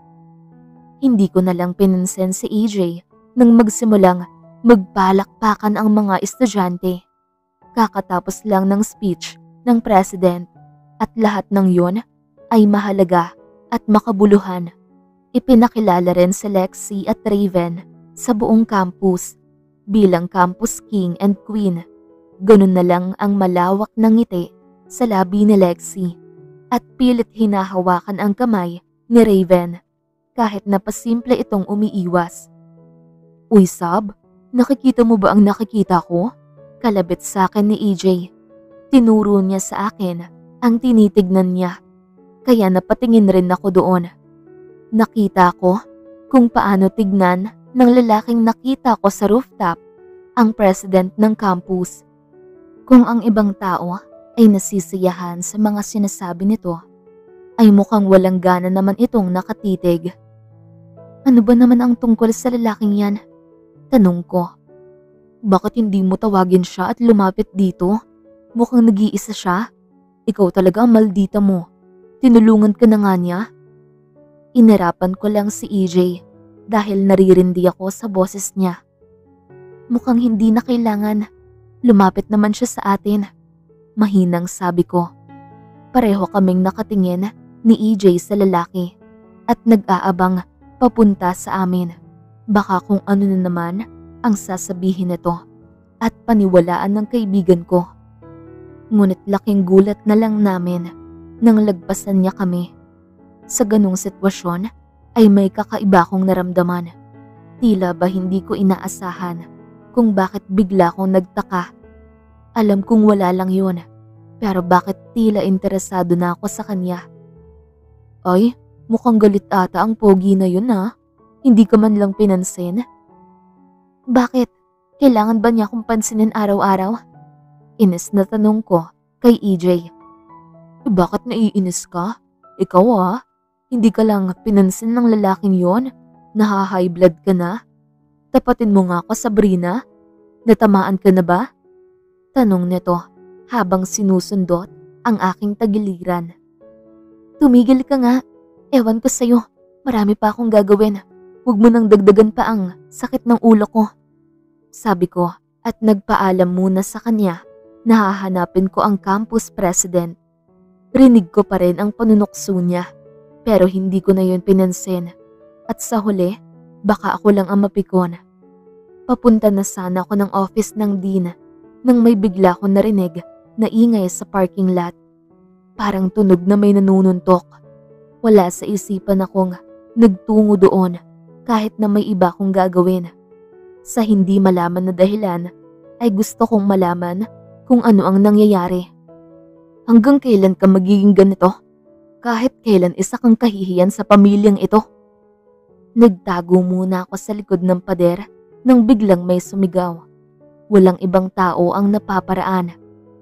Hindi ko na lang pinansin si EJ nang magsimulang magpalakpakan ang mga estudyante. Kakatapos lang ng speech ng president at lahat ng yun ay mahalaga at makabuluhan. Ipinakilala rin si Lexi at Raven sa buong campus bilang campus king and queen. Ganun na lang ang malawak ng ngiti sa labi ni Lexi at pilit hinahawakan ang kamay ni Raven kahit na pasimple itong umiiwas. Uy Sab, nakikita mo ba ang nakikita ko? Kalabit sa akin ni EJ. Tinuro niya sa akin ang tinitignan niya. Kaya napatingin rin ako doon. Nakita ko kung paano tignan ng lalaking nakita ko sa rooftop ang president ng campus. Kung ang ibang tao ay nasisiyahan sa mga sinasabi nito, ay mukhang walang gana naman itong nakatitig. Ano ba naman ang tungkol sa lalaking yan? Tanong ko. Bakit hindi mo tawagin siya at lumapit dito? Mukhang nag-iisa siya. Ikaw talaga ang maldita mo. Tinulungan ka na nga niya. Inarapan ko lang si EJ dahil naririndi ako sa boses niya. Mukhang hindi na kailangan. Lumapit naman siya sa atin. Mahinang sabi ko. Pareho kaming nakatingin ni EJ sa lalaki at nag-aabang papunta sa amin. Baka kung ano na naman ang sasabihin nito at paniwalaan ng kaibigan ko. Ngunit laking gulat na lang namin nang lagpasan niya kami. Sa ganung sitwasyon ay may kakaiba kong naramdaman. Tila ba hindi ko inaasahan kung bakit bigla kong nagtaka. Alam kong wala lang yun, pero bakit tila interesado na ako sa kanya. Ay, mukhang galit ata ang pogi na yun ha. Hindi ka man lang pinansin. Bakit? Kailangan ba niya akong pansinin araw-araw? Inis na tanong ko kay EJ. Bakit naiinis ka? Ikaw hindi ka lang pinansin ng lalaking yon? Naha-high blood ka na? Tapatin mo nga ako, Sabrina. Natamaan ka na ba? Tanong nito habang sinusundot ang aking tagiliran. Tumigil ka nga. Ewan ko sa'yo. Marami pa akong gagawin. Huwag mo nang dagdagan pa ang sakit ng ulo ko. Sabi ko at nagpaalam muna sa kanya na hahanapin ko ang campus president. Rinig ko pa rin ang panunukso niya pero hindi ko na yun pinansin. At sa huli, baka ako lang ang mapikon. Papunta na sana ako ng office ng dean nang may bigla ko narinig na ingay sa parking lot. Parang tunog na may nanununtok. Wala sa isipan akong nagtungo doon. kahit na may iba kong gagawin. Sa hindi malaman na dahilan ay gusto kong malaman kung ano ang nangyayari. Hanggang kailan ka magiging ganito? Kahit kailan isa kang kahihiyan sa pamilyang ito? Nagtago muna ako sa likod ng pader nang biglang may sumigaw. Walang ibang tao ang napaparaan,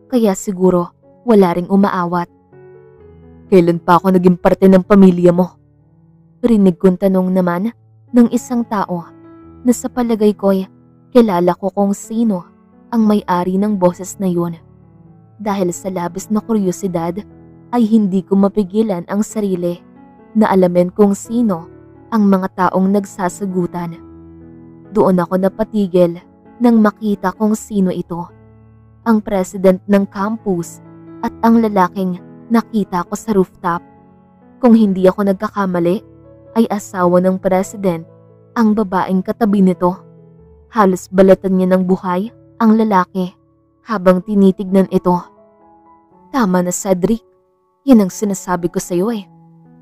kaya siguro wala ring umaawat. Kailan pa ako naging parte ng pamilya mo? Rinig kong tanong naman ng isang tao na sa palagay ko'y kilala ko kung sino ang may-ari ng boses na yun. Dahil sa labis na kuryosidad ay hindi ko mapigilan ang sarili na alamin kung sino ang mga taong nagsasagutan. Doon ako napatigil nang makita kung sino ito. Ang president ng campus at ang lalaking nakita ko sa rooftop. Kung hindi ako nagkakamali, ay asawa ng president ang babaeng katabi nito. Halos balatan niya ng buhay ang lalaki habang tinitignan ito. Tama na, Cedric. Yan ang sinasabi ko sa iyo eh.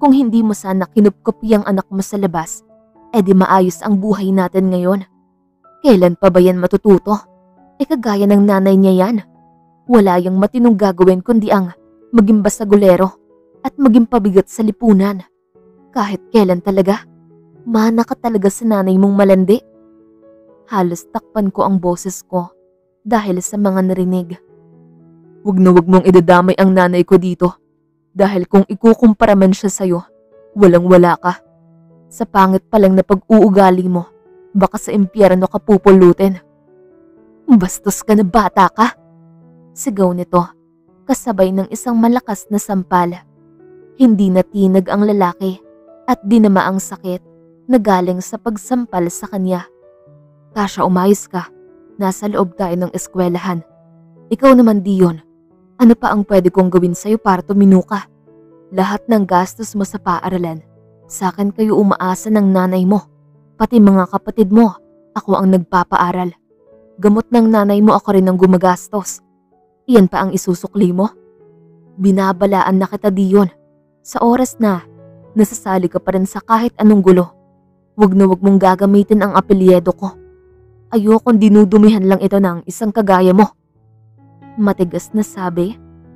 Kung hindi mo sana kinupkupi ang anak mo sa labas, edi maayos ang buhay natin ngayon. Kailan pa ba yan matututo? Kagaya ng nanay niya yan. Wala yang matinong gagawin kundi ang maging basagulero at maging pabigat sa lipunan. Kahit kailan talaga, mana ka talaga sa nanay mong malandi. Halos takpan ko ang boses ko dahil sa mga narinig. Wag na wag mong idadamay ang nanay ko dito. Dahil kung ikukumpara man siya sa'yo, walang-wala ka. Sa pangit pa lang na pag-uugali mo, baka sa impyerno ka pupulutin. Bastos ka na bata ka! Sigaw nito, kasabay ng isang malakas na sampal. Hindi natinag ang lalaki at dinama ang sakit na galing sa pagsampal sa kanya. Tasha, umayos ka. Nasa loob tayo ng eskwelahan. Ikaw naman, Dion. Ano pa ang pwede kong gawin sa'yo para tumino ka? Lahat ng gastos mo sa paaralan, sa akin kayo umaasa ng nanay mo. Pati mga kapatid mo, ako ang nagpapaaral. Gamot ng nanay mo, ako rin ang gumagastos. Iyan pa ang isusukli mo? Binabalaan na kita, Dion. Sa oras na, nasasali ka pa rin sa kahit anong gulo. Wag na wag mong gagamitin ang apelyido ko. Ayokong dinudumihan lang ito ng isang kagaya mo. Matigas na sabi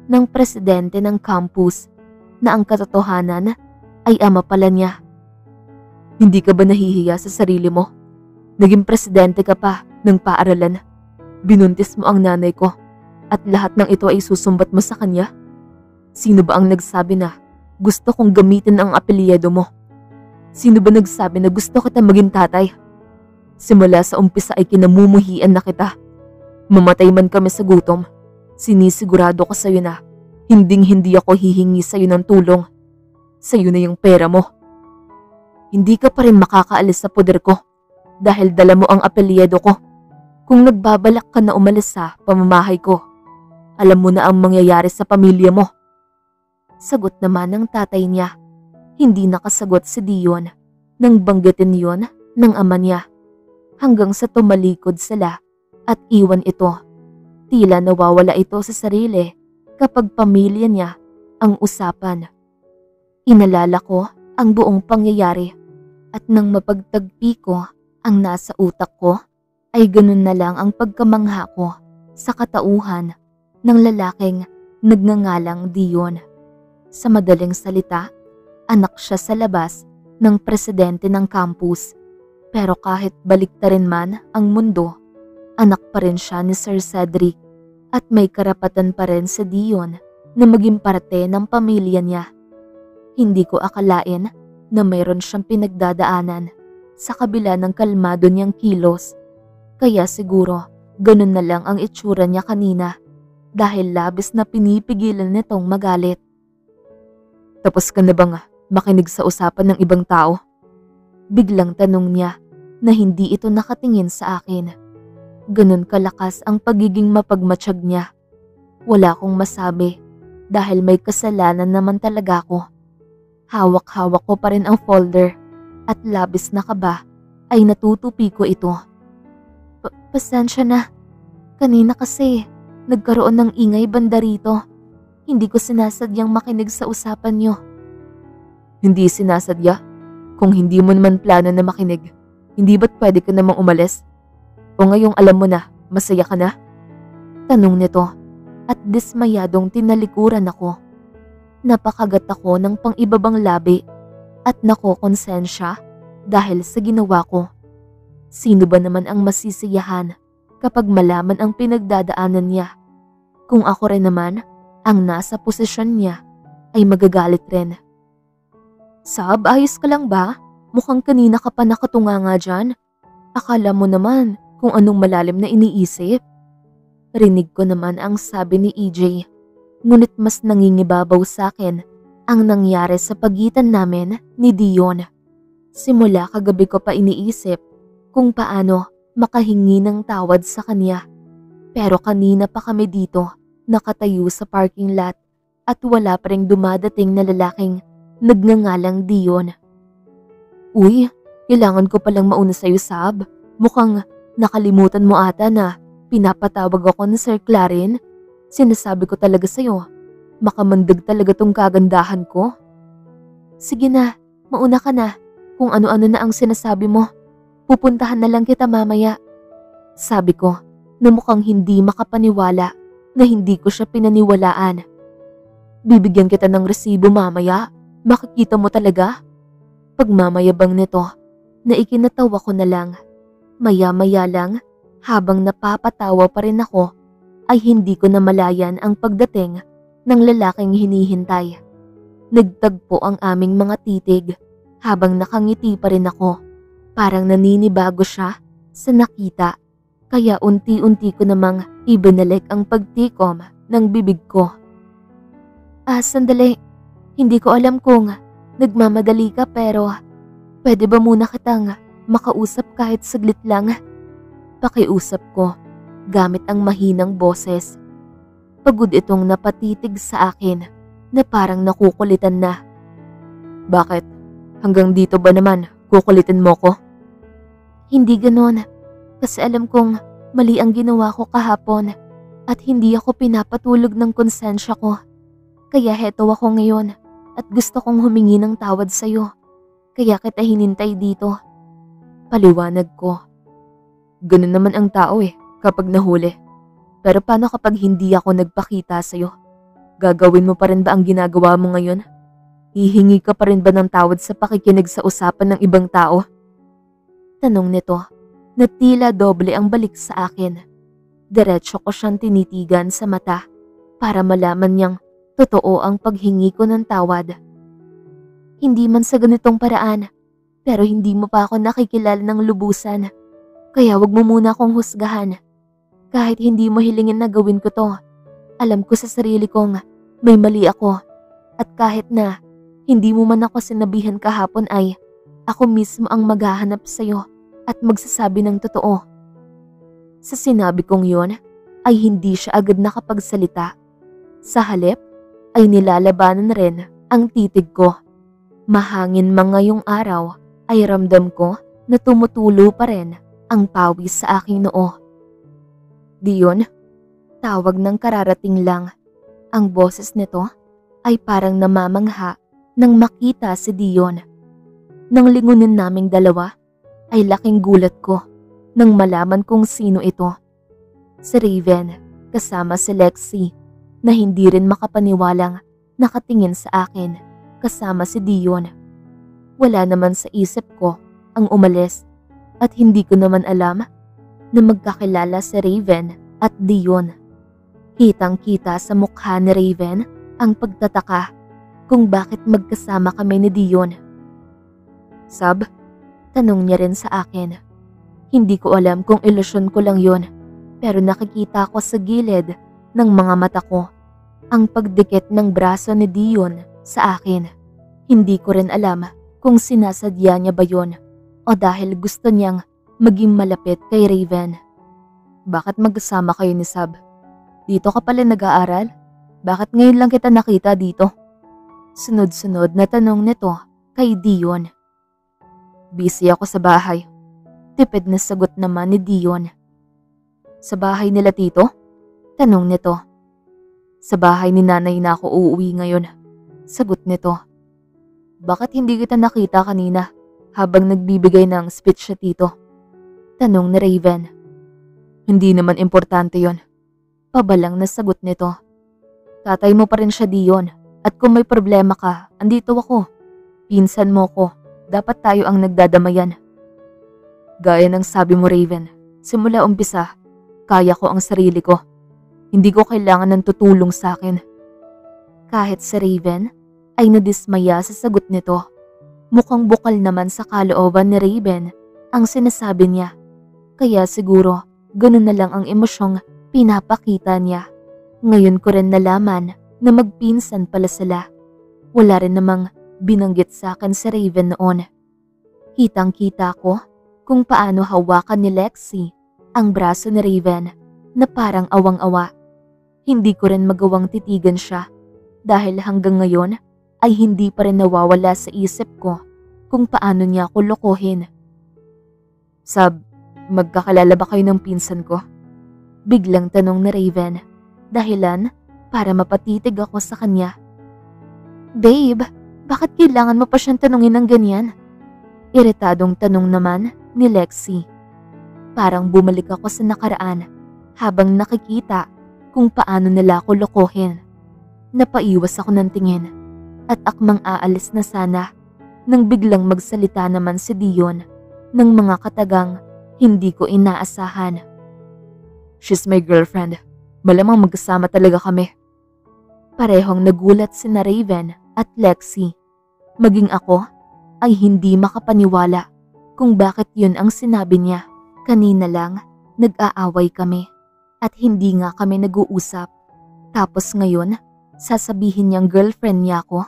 ng presidente ng campus na ang katotohanan ay ama pala niya. Hindi ka ba nahihiya sa sarili mo? Naging presidente ka pa ng paaralan. Binuntis mo ang nanay ko at lahat ng ito ay susumbat mo sa kanya? Sino ba ang nagsabi na gusto kong gamitin ang apelyido mo? Sino ba nagsabi na gusto kita maging tatay? Simula sa umpisa ay kinamumuhian na kita. Mamatay man kami sa gutom, sinisigurado ko sa'yo na hinding-hindi ako hihingi sa'yo ng tulong. Sa'yo na yung pera mo. Hindi ka pa rin makakaalis sa poder ko dahil dala mo ang apelyido ko. Kung nagbabalak ka na umalis sa pamamahay ko, alam mo na ang mangyayari sa pamilya mo. Sagot naman ng tatay niya. Hindi nakasagot si Dion nang banggitin yon ng ama niya. Hanggang sa tumalikod sila at iwan ito. Tila nawawala ito sa sarili kapag pamilya niya ang usapan. Inalala ko ang buong pangyayari at nang mapagtagpi ko ang nasa utak ko ay ganun na lang ang pagkamangha ko sa katauhan ng lalaking nagngangalang Dion. Sa madaling salita, anak siya sa labas ng presidente ng campus. Pero kahit baliktarin man ang mundo, anak pa rin siya ni Sir Cedric at may karapatan pa rin si Dion na maging parte ng pamilya niya. Hindi ko akalain na mayroon siyang pinagdadaanan sa kabila ng kalmado niyang kilos. Kaya siguro ganun na lang ang itsura niya kanina dahil labis na pinipigilan nitong magalit. Tapos ka na bang makinig sa usapan ng ibang tao? Biglang tanong niya na hindi ito nakatingin sa akin. Ganun kalakas ang pagiging mapagmatsyag niya. Wala akong masabi dahil may kasalanan naman talaga ako. Hawak-hawak ko pa rin ang folder at labis na kaba ay natutupi ko ito. Pasensya na. Kanina kasi nagkaroon ng ingay banda rito. Hindi ko sinasadyang makinig sa usapan niyo. Hindi sinasadya? Kung hindi mo naman plano na makinig, Hindi ba't pwede ka namang umalis? O ngayong alam mo na, masaya ka na? Tanong nito at dismayadong tinalikuran ako. Napakagat ako ng pang-ibabang labi at nakokonsensya dahil sa ginawa ko. Sino ba naman ang masisiyahan kapag malaman ang pinagdadaanan niya? Kung ako rin naman ang nasa posisyon niya ay magagalit rin. Sab, ayos ka lang ba? Mukhang kanina ka pa nakatunganga dyan. Akala mo naman kung anong malalim na iniisip. Rinig ko naman ang sabi ni EJ, ngunit mas nangingibabaw sa akin ang nangyari sa pagitan namin ni Dion. Simula kagabi ko pa iniisip kung paano makahingi ng tawad sa kanya. Pero kanina pa kami dito nakatayo sa parking lot at wala pa ring dumadating na lalaking nagngangalang Dion. Uy, kailangan ko palang mauna sa'yo, Sab. Mukhang nakalimutan mo ata na pinapatawag ako ni Sir Clarin. Sinasabi ko talaga sa'yo, makamandag talaga tong kagandahan ko. Sige na, mauna ka na. Kung ano-ano na ang sinasabi mo, pupuntahan na lang kita mamaya. Sabi ko na mukhang hindi makapaniwala na hindi ko siya pinaniwalaan. Bibigyan kita ng resibo mamaya, makikita mo talaga. Pagmamayabang nito na ikinatawa ko na lang. Maya-maya lang, habang napapatawa pa rin ako, ay hindi ko namalayan ang pagdating ng lalaking hinihintay. Nagtagpo ang aming mga titig habang nakangiti pa rin ako. Parang naninibago siya sa nakita, kaya unti-unti ko namang ibinalik ang pagtikom ng bibig ko. Sandali, hindi ko alam kung nagmamadali ka pero pwede ba muna kitang makausap kahit saglit lang? Pakiusap ko gamit ang mahinang boses. Pagod itong napatitig sa akin na parang nakukulitan na. Bakit? Hanggang dito ba naman kukulitin mo ko? Hindi ganon, kasi alam kong mali ang ginawa ko kahapon at hindi ako pinapatulog ng konsensya ko. Kaya heto ako ngayon at gusto kong humingi ng tawad sa'yo. Kaya kita hinintay dito. Paliwanag ko. Ganun naman ang tao kapag nahuli. Pero paano kapag hindi ako nagpakita sa'yo? Gagawin mo pa rin ba ang ginagawa mo ngayon? Hihingi ka pa rin ba ng tawad sa pakikinig sa usapan ng ibang tao? Tanong nito na tila doble ang balik sa akin. Diretso ko siyang tinitigan sa mata para malaman niyang totoo ang paghingi ko ng tawad. Hindi man sa ganitong paraan, pero hindi mo pa ako nakikilala ng lubusan. Kaya wag mo muna akong husgahan. Kahit hindi mo hilingin na gawin ko to, alam ko sa sarili kong may mali ako. At kahit na hindi mo man ako sinabihan kahapon ay ako mismo ang maghahanap sa'yo at magsasabi ng totoo. Sa sinabi kong yon ay hindi siya agad nakapagsalita. Sa halip ay nilalabanan rin ang titig ko. Mahangin man ngayong araw ay ramdam ko na tumutulo pa rin ang pawis sa aking noo. Dion, tawag ng kararating lang. Ang boses nito ay parang namamangha nang makita si Dion. Nang lingunin naming dalawa ay laking gulat ko nang malaman kung sino ito. Si Raven kasama si Lexi na hindi rin makapaniwalang nakatingin sa akin kasama si Dion. Wala naman sa isip ko ang umalis at hindi ko naman alam na magkakilala si Raven at Dion. Kitang-kita sa mukha ni Raven ang pagtataka kung bakit magkasama kami ni Dion. Sab, tanong niya rin sa akin. Hindi ko alam kung ilusyon ko lang yon, pero nakikita ko sa gilid ng mga mata ko ang pagdikit ng braso ni Dion sa akin. Hindi ko rin alam kung sinasadya niya ba yon o dahil gusto niyang maging malapit kay Raven. Bakit magkasama kayo ni Sab? Dito ka pala nag-aaral? Bakit ngayon lang kita nakita dito? Sunod-sunod na tanong nito kay Dion. Busy ako sa bahay. Tipid na sagot naman ni Dion. Sa bahay nila tito? Tanong nito. Sa bahay ni nanay na ako uuwi ngayon. Sagot nito. Bakit hindi kita nakita kanina? habang nagbibigay ng speech siya tito. Tanong ni Raven. Hindi naman importante yon. Pabalang na sagot nito. Tatay mo pa rin siya diyon at kung may problema ka, andito ako. Pinsan mo ko, dapat tayo ang nagdadamayan. Gaya ng sabi mo Raven, simula umpisa, kaya ko ang sarili ko. Hindi ko kailangan ng tutulong sa akin. Kahit si Raven ay nadismaya sa sagot nito. Mukhang bukal naman sa kalooban ni Raven ang sinasabi niya. Kaya siguro ganun na lang ang emosyong pinapakita niya. Ngayon ko rin nalaman na magpinsan pala sila. Wala rin namang binanggit sa akin si Raven noon. Kitang-kita ko kung paano hawakan ni Lexi ang braso ni Raven na parang awang-awa. Hindi ko rin magawang titigan siya dahil hanggang ngayon ay hindi pa rin nawawala sa isip ko kung paano niya ako lokohin. Sab, magkakalala ba kayo ng pinsan ko? Biglang tanong ni Raven, dahilan para mapatitig ako sa kanya. Babe, bakit kailangan mo pa siyang tanungin ng ganyan? Iritadong tanong naman ni Lexi. Parang bumalik ako sa nakaraan habang nakikita kung paano nila ako lokohin. Napaiwas ako ng tingin at akmang aalis na sana nang biglang magsalita naman si Dion ng mga katagang hindi ko inaasahan. She's my girlfriend. Malamang magkasama talaga kami. Parehong nagulat sina Raven at Lexi. Maging ako ay hindi makapaniwala kung bakit yun ang sinabi niya. Kanina lang nag-aaway kami at hindi nga kami nag-uusap. Tapos ngayon, sasabihin niyang girlfriend niya ako?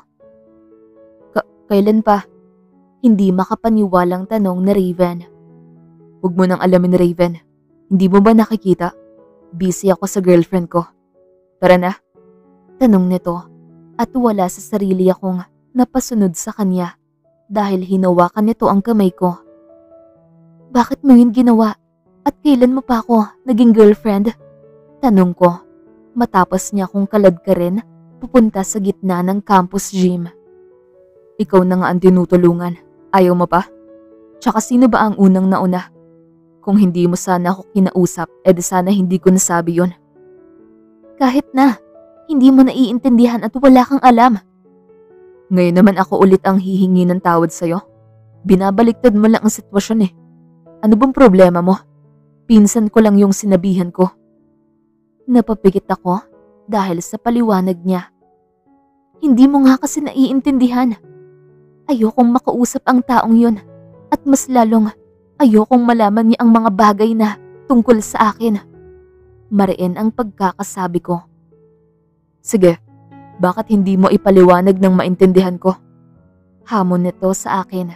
Kailan pa? Hindi makapaniwalang tanong ni Raven. Huwag mo nang alamin, Raven. Hindi mo ba nakikita? Busy ako sa girlfriend ko. Tara na. Tanong nito at wala sa sarili akong napasunod sa kanya dahil hinawakan nito ang kamay ko. Bakit mo yun ginawa? At kailan mo pa ako naging girlfriend? Tanong ko matapos niya akong kaladkarin pupunta sa gitna ng campus gym. Ikaw na nga ang tinutulungan. Ayaw mo pa? Tsaka sino ba ang unang nauna? Kung hindi mo sana ako kinausap, edi sana hindi ko nasabi yun. Kahit na, hindi mo naiintindihan at wala kang alam. Ngayon naman ako ulit ang hihingi ng tawad sa'yo. Binabaliktad mo lang ang sitwasyon eh. Ano bang problema mo? Pinsan ko lang yung sinabihan ko. Napapikit ako dahil sa paliwanag niya. Hindi mo nga kasi naiintindihan. Ayokong makausap ang taong yun at mas lalong ayokong malaman niya ang mga bagay na tungkol sa akin. Mariin ang pagkakasabi ko. Sige, bakit hindi mo ipaliwanag ng maintindihan ko? Hamon nito sa akin.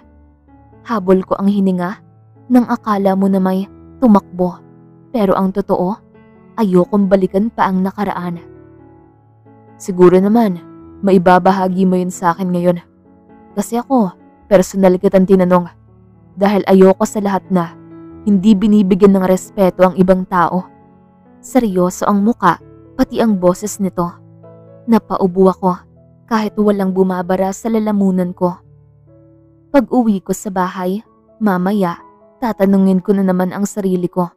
Habol ko ang hininga nang akala mo na may tumakbo. Pero ang totoo, ayokong balikan pa ang nakaraan. Siguro naman, maibabahagi mo yun sa akin ngayon. Kasi ako, personal kitang tinanong. Dahil ayoko sa lahat na hindi binibigyan ng respeto ang ibang tao. Seryoso ang muka, pati ang boses nito. Napaubo ako kahit walang bumabara sa lalamunan ko. Pag-uwi ko sa bahay, mamaya, tatanungin ko na naman ang sarili ko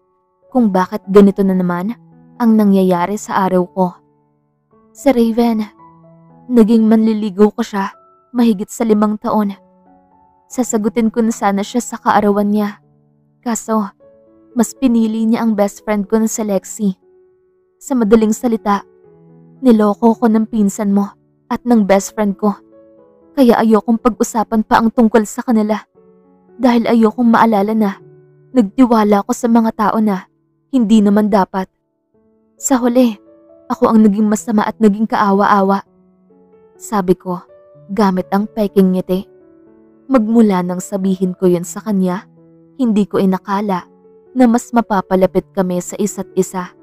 kung bakit ganito na naman ang nangyayari sa araw ko. Sa Raven, naging manliligaw ko siya mahigit sa 5 taon. Sasagutin ko na sana siya sa kaarawan niya. Kaso, mas pinili niya ang best friend ko na si Lexi. Sa madaling salita, niloko ko ng pinsan mo at ng best friend ko. Kaya ayokong pag-usapan pa ang tungkol sa kanila. Dahil ayokong maalala na nagtiwala ako sa mga tao na hindi naman dapat. Sa huli, ako ang naging masama at naging kaawa-awa. Sabi ko, gamit ang peking ngiti. Magmula nang sabihin ko yun sa kanya, hindi ko inakala na mas mapapalapit kami sa isa't isa.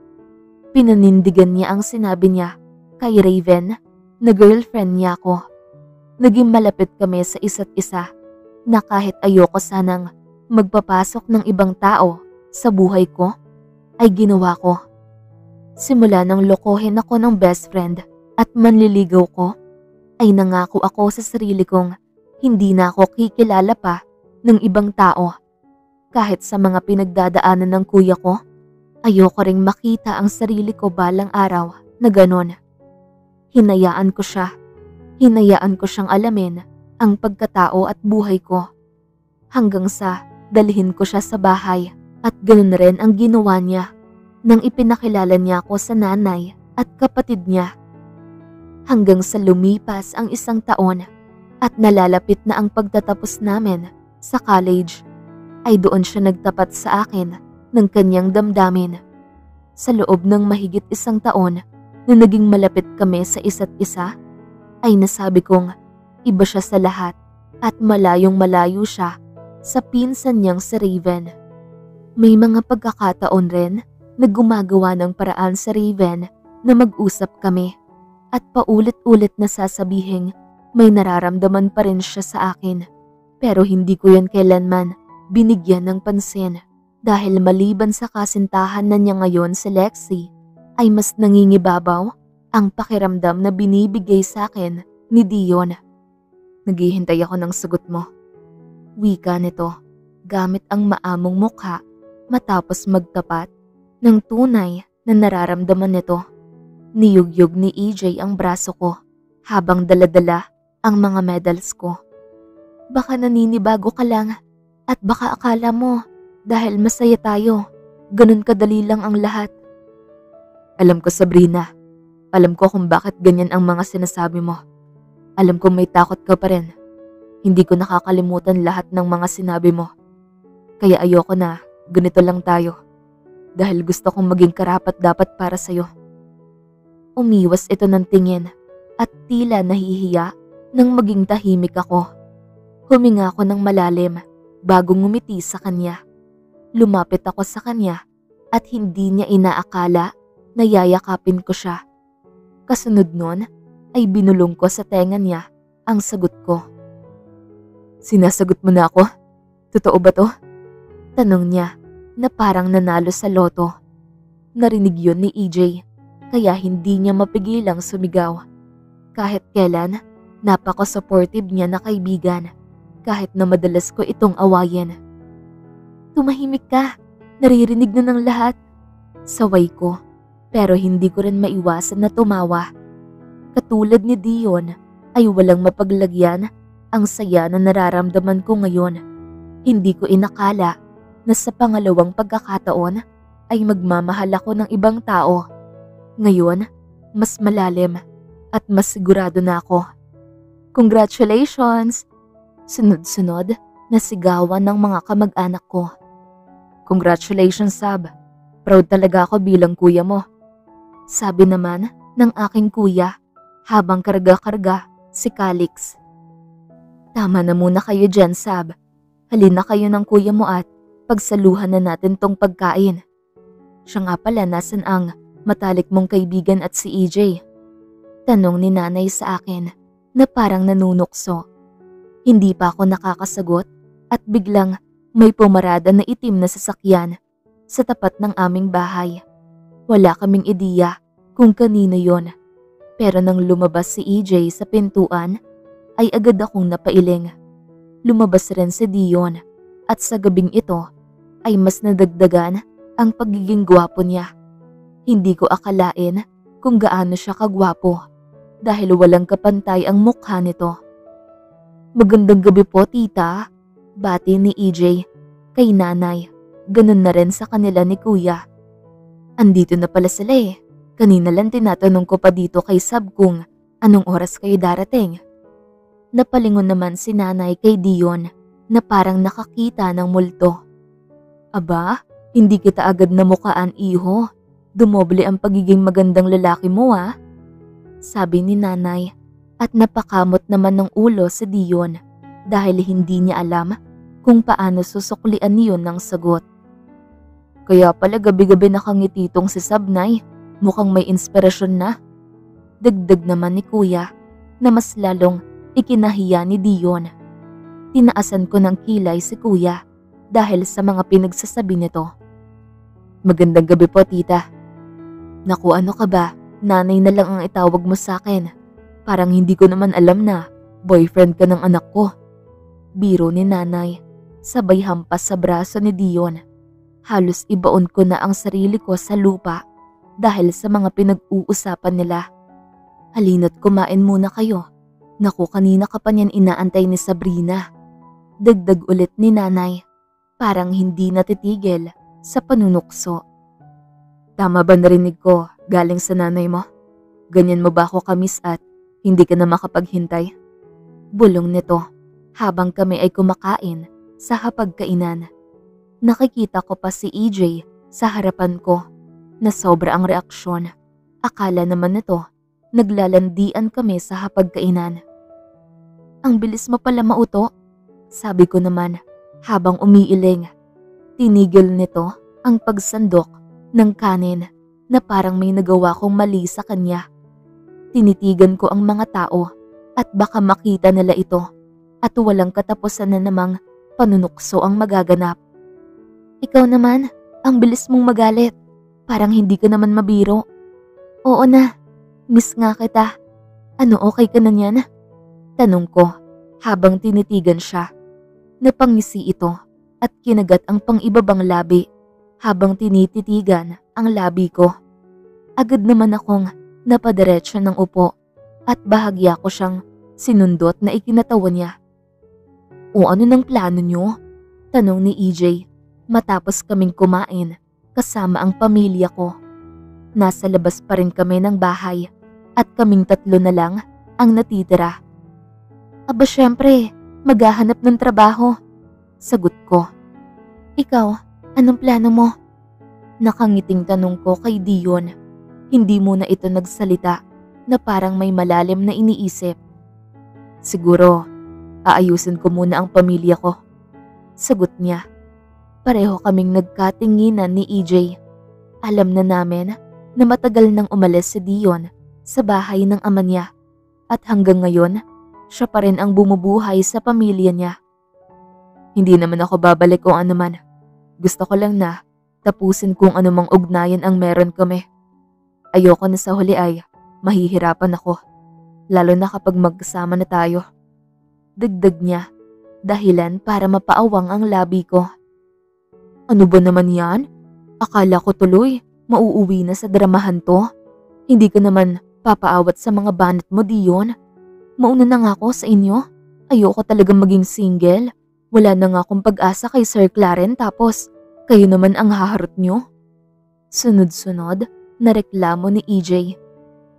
Pinanindigan niya ang sinabi niya kay Raven na girlfriend niya ako. Naging malapit kami sa isa't isa na kahit ayoko sanang magpapasok ng ibang tao sa buhay ko, ay ginawa ko. Simula nang lokohin ako ng best friend at manliligaw ko, ay nangako ako sa sarili kong hindi na ako kikilala pa ng ibang tao. Kahit sa mga pinagdadaanan ng kuya ko, ayoko ring makita ang sarili ko balang araw na ganon. Hinayaan ko siya. Hinayaan ko siyang alamin ang pagkatao at buhay ko. Hanggang sa dalhin ko siya sa bahay at ganon rin ang ginawa niya nang ipinakilala niya ako sa nanay at kapatid niya. Hanggang sa lumipas ang 1 taon at nalalapit na ang pagtatapos namin sa college, ay doon siya nagtapat sa akin ng kanyang damdamin. Sa loob ng mahigit 1 taon na naging malapit kami sa isa't isa, ay nasabi kong iba siya sa lahat at malayong malayo siya sa pinsan niyang si Raven. May mga pagkakataon rin na gumagawa ng paraan sa Raven na mag-usap kami at paulit-ulit na sasabihing may nararamdaman pa rin siya sa akin. Pero hindi ko yan kailanman binigyan ng pansin dahil maliban sa kasintahan na niya ngayon si Lexie, ay mas nangingibabaw ang pakiramdam na binibigay sa akin ni Dion. Naghihintay ako ng sagot mo. Wika nito gamit ang maamong mukha matapos magtapat ng tunay na nararamdaman nito. Niyugyug ni EJ ang braso ko habang daladala ang mga medals ko. Baka naninibago ka lang at baka akala mo dahil masaya tayo, ganun kadali lang ang lahat. Alam ko, Sabrina. Alam ko kung bakit ganyan ang mga sinasabi mo. Alam ko may takot ka pa rin. Hindi ko nakakalimutan lahat ng mga sinabi mo. Kaya ayoko na ganito lang tayo. Dahil gusto kong maging karapat-dapat para sa'yo. Umiwas ito ng tingin at tila nahihiya nang maging tahimik ako. Huminga ako ng malalim bago ngumiti sa kanya. Lumapit ako sa kanya at hindi niya inaakala na yayakapin ko siya. Kasunod nun ay binulong ko sa tenga niya ang sagot ko. Sinasagot mo na ako? Totoo ba to? Tanong niya na parang nanalo sa loto. Narinig yun ni EJ kaya hindi niya mapigilang sumigaw. Kahit kailan, napaka-supportive niya na kaibigan kahit na madalas ko itong awayin. Tumahimik ka, naririnig na ng lahat. Saway ko, pero hindi ko rin maiwasan na tumawa. Katulad ni Dion ay walang mapaglagyan ang saya na nararamdaman ko ngayon. Hindi ko inakala na sa pangalawang pagkakataon ay magmamahal ako ng ibang tao. Ngayon, mas malalim at mas sigurado na ako. Congratulations! Sunod-sunod na sigawan ng mga kamag-anak ko. Congratulations, Sab. Proud talaga ako bilang kuya mo. Sabi naman ng aking kuya habang karga-karga si Calix. Tama na muna kayo dyan, Sab. Halina kayo ng kuya mo at pagsaluhan na natin tong pagkain. Siya nga pala, nasan ang matalik mong kaibigan at si EJ? Tanong ni nanay sa akin na parang nanunukso. Hindi pa ako nakakasagot at biglang may pumarada na itim na sasakyan sa tapat ng aming bahay. Wala kaming ideya kung kanino yon. Pero nang lumabas si EJ sa pintuan, ay agad akong napailing. Lumabas rin si Dion at sa gabing ito ay mas nadagdagan ang pagiging gwapo niya. Hindi ko akalain kung gaano siya kagwapo dahil walang kapantay ang mukha nito. Magandang gabi po, tita. Bati ni EJ kay nanay. Ganun na rin sa kanila ni kuya. Andito na pala sila eh. Kanina lang tinatanong ko pa dito kay Sab kung anong oras kayo darating. Napalingon naman si nanay kay Dion na parang nakakita ng multo. Aba, hindi kita agad namukaan, iho. Dumoble ang pagiging magandang lalaki mo, ah. Sabi ni nanay at napakamot naman ng ulo si Dion dahil hindi niya alam kung paano susuklian niyon ng sagot. Kaya pala gabi-gabi nakangiti tong si Sabnay, mukhang may inspirasyon na. Dagdag naman ni kuya na mas lalong ikinahiya ni Dion. Tinaasan ko ng kilay si kuya dahil sa mga pinagsasabi nito. Magandang gabi po, tita. Naku, ano ka ba? Nanay na lang ang itawag mo sa akin. Parang hindi ko naman alam na boyfriend ka ng anak ko. Biro ni nanay. sabay hampas sa braso ni Dion. Halos ibaon ko na ang sarili ko sa lupa dahil sa mga pinag-uusapan nila. Halina't kumain muna kayo. Naku, kanina ka pa niyan inaantay ni Sabrina. Dagdag ulit ni nanay, parang hindi natitigil sa panunukso. Tama ba narinig ko galing sa nanay mo? Ganyan mo ba ako kamis at hindi ka na makapaghintay? Bulong nito habang kami ay kumakain sa hapagkainan. Nakikita ko pa si EJ sa harapan ko na sobra ang reaksyon. Akala naman nito naglalandian kami sa hapagkainan. Ang bilis mo pala mauto, sabi ko naman habang umiiling. Tinigil nito ang pagsandok ng kanin na parang may nagawa kong mali sa kanya. Tinitigan ko ang mga tao at baka makita nila ito at walang katapusan na namang panunukso ang magaganap. Ikaw naman, ang bilis mong magalit. Parang hindi ka naman mabiro. Oo na, miss nga kita. Ano, okay ka na niyan? Tanong ko habang tinitigan siya. Napangisi ito at kinagat ang pang-ibabang labi habang tinititigan ang labi ko. Agad naman akong napadiretso ng upo at bahagya ko siyang sinundot na ikinatawan niya. O ano ng plano niyo? Tanong ni EJ matapos kaming kumain kasama ang pamilya ko. Nasa labas pa rin kami ng bahay at kaming tatlo na lang ang natitira. Aba syempre, maghahanap ng trabaho. Sagot ko. Ikaw, anong plano mo? Nakangiting tanong ko kay Dion. Hindi muna ito nagsalita na parang may malalim na iniisip. Siguro, aayusin ko muna ang pamilya ko. Sagot niya. Pareho kaming nagkatinginan ni EJ. Alam na namin na matagal nang umalis si Dion sa bahay ng ama niya at hanggang ngayon, siya pa rin ang bumubuhay sa pamilya niya. Hindi naman ako babalik kung ano man. Gusto ko lang na tapusin kung anumang ugnayan ang meron kami. Ayoko na sa huli ay mahihirapan ako, lalo na kapag magkasama na tayo. Dagdag niya, dahilan para mapaawang ang labi ko. Ano ba naman yan? Akala ko tuloy, mauuwi na sa dramahan to. Hindi ka naman papaawat sa mga banat mo, Dion. Mauna na nga ako sa inyo. Ayoko talagang maging single. Wala na nga akong pag-asa kay Sir Claren tapos kayo naman ang haharot nyo. Sunod-sunod na reklamo ni EJ.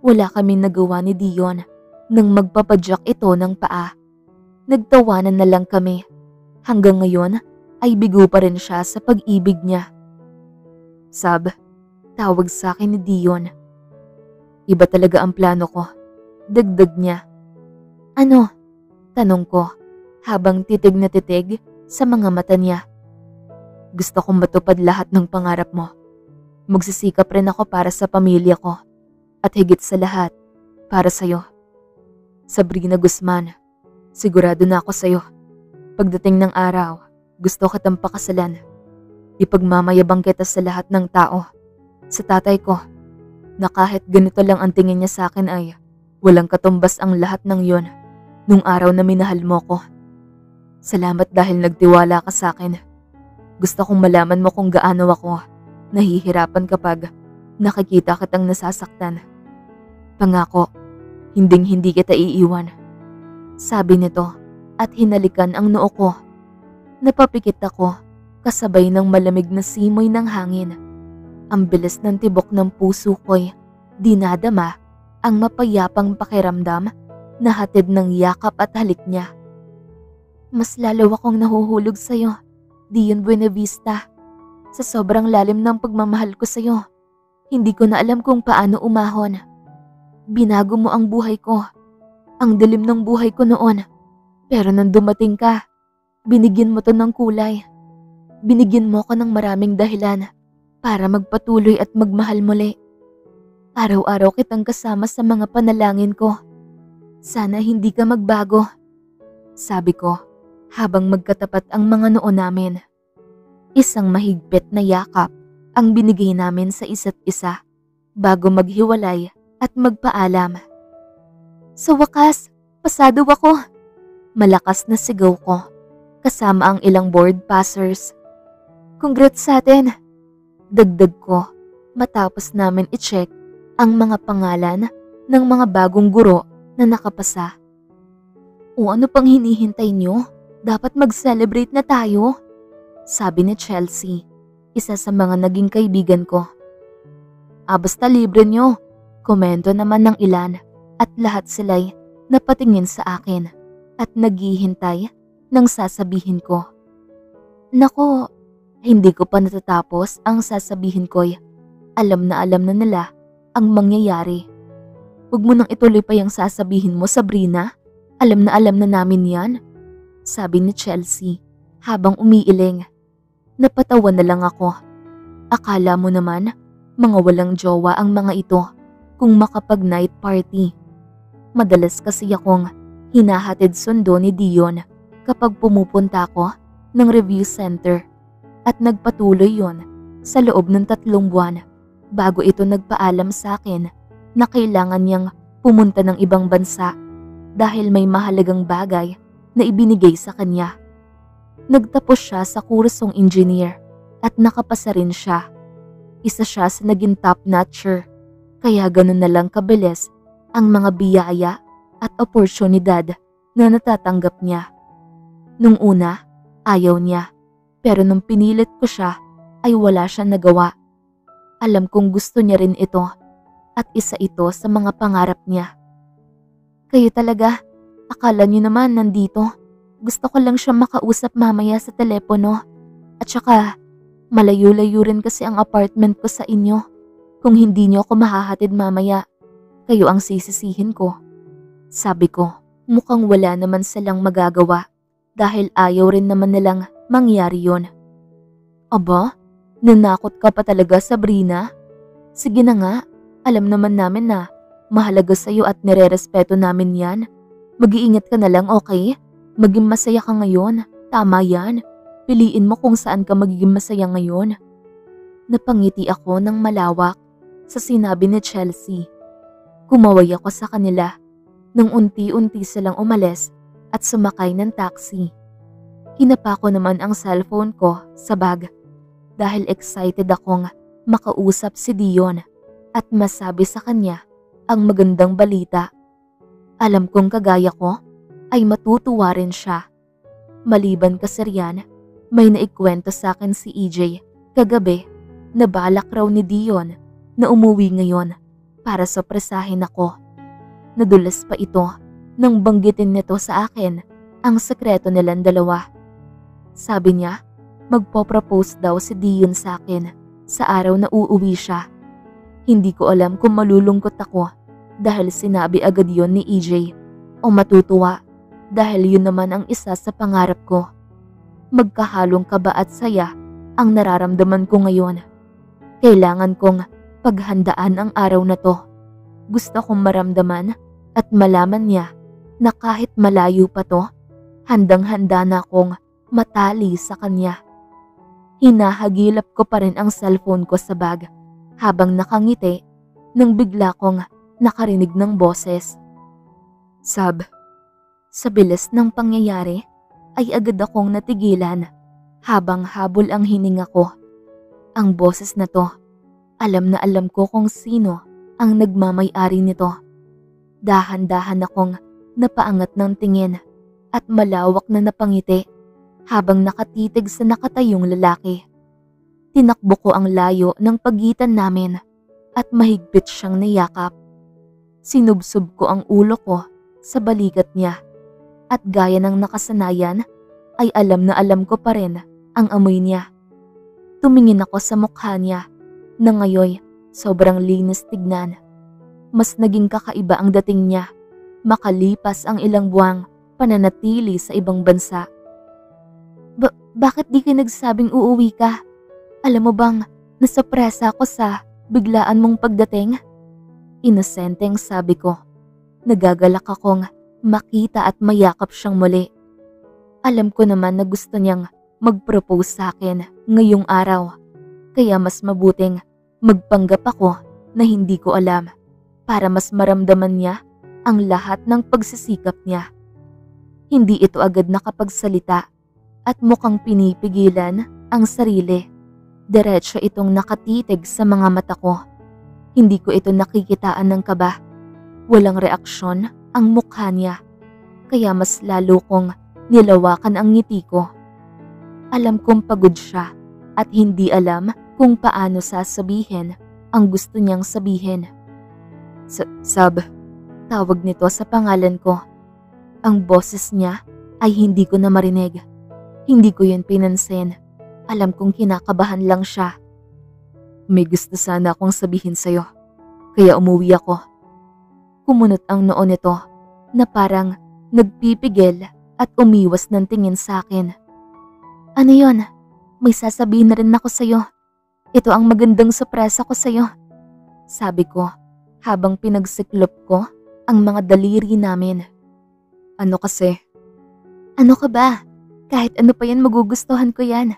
Wala kaming nagawa ni Dion nang magpapadyak ito ng paa. Nagtawanan na lang kami. Hanggang ngayon ay bigo pa rin siya sa pag-ibig niya. Sab, tawag sa akin ni Dion. Iba talaga ang plano ko. Dagdag niya. Ano? Tanong ko habang titig na titig sa mga mata niya. Gusto kong matupad lahat ng pangarap mo. Magsisikap rin ako para sa pamilya ko at higit sa lahat, para sa'yo. Sabrina Guzman, sigurado na ako sa'yo. Pagdating ng araw, gusto kitang pakasalan. Ipagmamayabang kita sa lahat ng tao. Sa tatay ko, na kahit ganito lang ang tingin niya sa akin ay walang katumbas ang lahat ng yon nung araw na minahal mo ko. Salamat dahil nagtiwala ka sa akin. Gusto kong malaman mo kung gaano ako nahihirapan kapag nakikita kitang nasasaktan. Pangako, hinding-hindi kita iiwan. Sabi nito at hinalikan ang noo ko. Napapikit ako kasabay ng malamig na simoy ng hangin. Ang bilis ng tibok ng puso ko'y dinadama ang mapayapang pakiramdam na hatid ng yakap at halik niya. Mas lalo akong nahuhulog sa'yo, Dion Buenavista. Sa sobrang lalim ng pagmamahal ko sa'yo, hindi ko na alam kung paano umahon. Binago mo ang buhay ko. Ang dilim ng buhay ko noon. Pero nang dumating ka, binigyan mo to ng kulay. Binigyan mo ko ng maraming dahilan para magpatuloy at magmahal muli. Araw-araw kitang kasama sa mga panalangin ko. Sana hindi ka magbago. Sabi ko habang magkatapat ang mga noo namin. Isang mahigpit na yakap ang binigay namin sa isa't isa bago maghiwalay at magpaalam. Sa wakas, pasado ako. Malakas na sigaw ko kasama ang ilang board passers. Congrats sa atin! Dagdag ko matapos namin i-check ang mga pangalan ng mga bagong guro na nakapasa. O ano pang hinihintay nyo? Dapat mag-celebrate na tayo, sabi ni Chelsea, isa sa mga naging kaibigan ko. Basta libre nyo, komento naman ng ilan at lahat sila'y napatingin sa akin at naghihintay ng sasabihin ko. Nako, hindi ko pa natatapos ang sasabihin ko'y alam na nila ang mangyayari. Huwag mo nang ituloy pa yung sasabihin mo, Sabrina. Alam na namin yan, sabi ni Chelsea habang umiiling. Napatawa na lang ako. Akala mo naman, mga walang jowa ang mga ito kung makapag-night party. Madalas kasi akong hinahatid sundo ni Dion kapag pumupunta ako ng review center at nagpatuloy yon sa loob ng 3 buwan bago ito nagpaalam sa akin na kailangan niyang pumunta ng ibang bansa dahil may mahalagang bagay na ibinigay sa kanya. Nagtapos siya sa kursong engineer at nakapasa rin siya. Isa siya sa naging top-notcher, kaya ganun na lang kabilis ang mga biyaya at oportunidad na natatanggap niya. Nung una, ayaw niya, pero nung pinilit ko siya ay wala siya nagawa. Alam kong gusto niya rin ito at isa ito sa mga pangarap niya. Kayo talaga, akala niyo naman nandito. Gusto ko lang siya makausap mamaya sa telepono. At saka, malayo-layo rin kasi ang apartment ko sa inyo. Kung hindi niyo ako mahahatid mamaya, kayo ang sisisihin ko. Sabi ko, mukhang wala naman silang magagawa dahil ayaw rin naman nilang mangyari yon. Aba, nanakot ka pa talaga, Sabrina? Sige na nga, alam naman namin na mahalaga sa'yo at nire-respeto namin yan. Mag-iingat ka na lang, okay? Maging masaya ka ngayon. Tama yan. Piliin mo kung saan ka magiging masaya ngayon. Napangiti ako ng malawak sa sinabi ni Chelsea. Kumaway ako sa kanila nang unti-unti silang umalis at sumakay ng taxi. Hinapa ko naman ang cellphone ko sa bag dahil excited akong makausap si Dion at masabi sa kanya ang magandang balita. Alam kong kagaya ko ay matutuwa rin siya. Maliban kasi riyan, may naikwento sa akin si EJ kagabi na balak raw ni Dion na umuwi ngayon para sorpresahin ako. Nadulas pa ito nang banggitin nito sa akin ang sekreto nilang dalawa. Sabi niya, magpo-propose daw si Dion sa akin sa araw na uuwi siya. Hindi ko alam kung malulungkot ako dahil sinabi agad yon ni EJ o matutuwa dahil yun naman ang isa sa pangarap ko. Magkahalong kaba at saya ang nararamdaman ko ngayon. Kailangan kong paghandaan ang araw na to. Gusto kong maramdaman at malaman niya na kahit malayo pa to, handang-handa na akong matali sa kanya. Hinahagilap ko pa rin ang cellphone ko sa bag habang nakangiti nang bigla kong nakarinig ng boses. Sab, sa bilis ng pangyayari ay agad akong natigilan habang habol ang hininga ko. Ang boses na to, alam na alam ko kung sino ang nagmamay-ari nito. Dahan-dahan akong napaangat ng tingin at malawak na napangiti habang nakatitig sa nakatayong lalaki. Tinakbo ko ang layo ng pagitan namin at mahigpit siyang niyakap. Sinubsob ko ang ulo ko sa balikat niya at gaya ng nakasanayan ay alam na alam ko pa rin ang amoy niya. Tumingin ako sa mukha niya na ngayon sobrang linis tignan. Mas naging kakaiba ang dating niya makalipas ang ilang buwang pananatili sa ibang bansa. Bakit di ka nagsabing uuwi ka? Alam mo bang nasurpresa ako sa biglaan mong pagdating? Inosenteng sabi ko. Nagagalak akong makita at mayakap siyang muli. Alam ko naman na gusto niyang mag-propose sa akin ngayong araw. Kaya mas mabuting magpanggap ako na hindi ko alam para mas maramdaman niya ang lahat ng pagsisikap niya. Hindi ito agad nakapagsalita at mukhang pinipigilan ang sarili. Diretso itong nakatitig sa mga mata ko. Hindi ko ito nakikitaan ng kaba. Walang reaksyon ang mukha niya, kaya mas lalo kong nilawakan ang ngiti ko. Alam kong pagod siya at hindi alam kung paano sasabihin ang gusto niyang sabihin. Sab, tawag nito sa pangalan ko. Ang boses niya ay hindi ko na marinig. Hindi ko yun pinansin. Alam kong kinakabahan lang siya. May gusto sana akong sabihin sa'yo, kaya umuwi ako. Kumunot ang noo nito na parang nagpipigil at umiwas ng tingin sa akin. Ano yon? May sasabihin na rin ako sa'yo. Ito ang magandang sorpresa ko sa'yo. Sabi ko habang pinagsiklop ko ang mga daliri namin. Ano kasi? Ano ka ba? Kahit ano pa yan magugustuhan ko yan.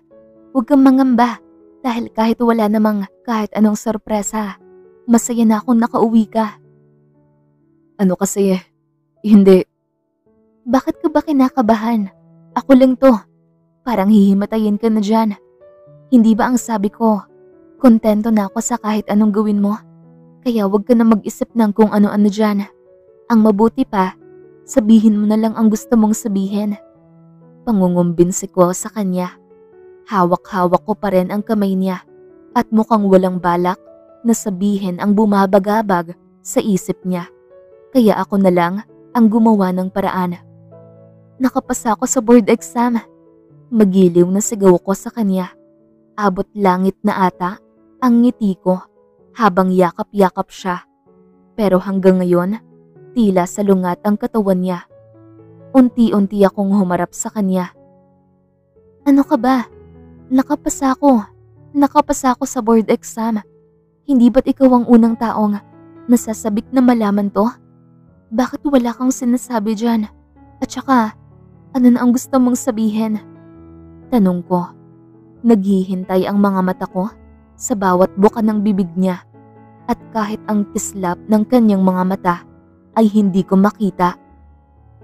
Huwag kang mangamba dahil kahit wala namang kahit anong sorpresa, masaya na akong nakauwi ka. Ano kasi? Hindi. Bakit ka ba kinakabahan? Ako lang to. Parang hihimatayin ka na dyan. Hindi ba ang sabi ko, kontento na ako sa kahit anong gawin mo? Kaya huwag ka na mag-isip ng kung ano-ano dyan. Ang mabuti pa, sabihin mo na lang ang gusto mong sabihin. Pangungumbinsi ko sa kanya. Hawak-hawak ko pa rin ang kamay niya at mukhang walang balak na sabihin ang bumabagabag sa isip niya. Kaya ako na lang ang gumawa ng paraan. Nakapasa ako sa board exam. Magiliw na sigaw ko sa kanya. Abot langit na ata ang ngiti ko habang yakap-yakap siya. Pero hanggang ngayon, tila salungat ang katawan niya. Unti-unti akong humarap sa kanya. Ano ka ba? Nakapasa ako sa board exam. Hindi ba't ikaw ang unang taong nasasabik na malaman to? Bakit wala kang sinasabi dyan? At saka, ano na ang gusto mong sabihin? Tanong ko. Naghihintay ang mga mata ko sa bawat buka ng bibig niya. At kahit ang kislap ng kanyang mga mata ay hindi ko makita.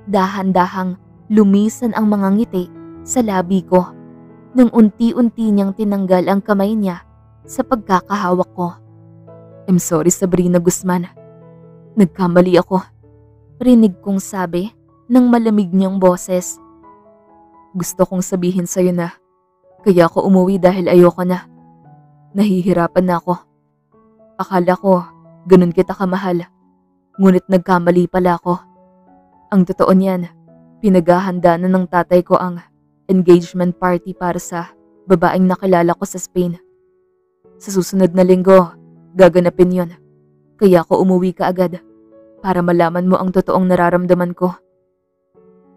Dahan-dahang lumisan ang mga ngiti sa labi ko nang unti-unti niyang tinanggal ang kamay niya sa pagkakahawak ko. I'm sorry, Sabrina Guzman. Nagkamali ako. Rinig kong sabi ng malamig niyang boses. Gusto kong sabihin sa'yo na kaya ako umuwi dahil ayoko na. Nahihirapan na ako. Akala ko ganun kita kamahal. Ngunit nagkamali pala ako. Ang totoo niyan, pinaghahanda na ng tatay ko ang engagement party para sa babaeng nakilala ko sa Spain. Sa susunod na linggo, gaganapin yon. Kaya ako umuwi ka agad para malaman mo ang totoong nararamdaman ko.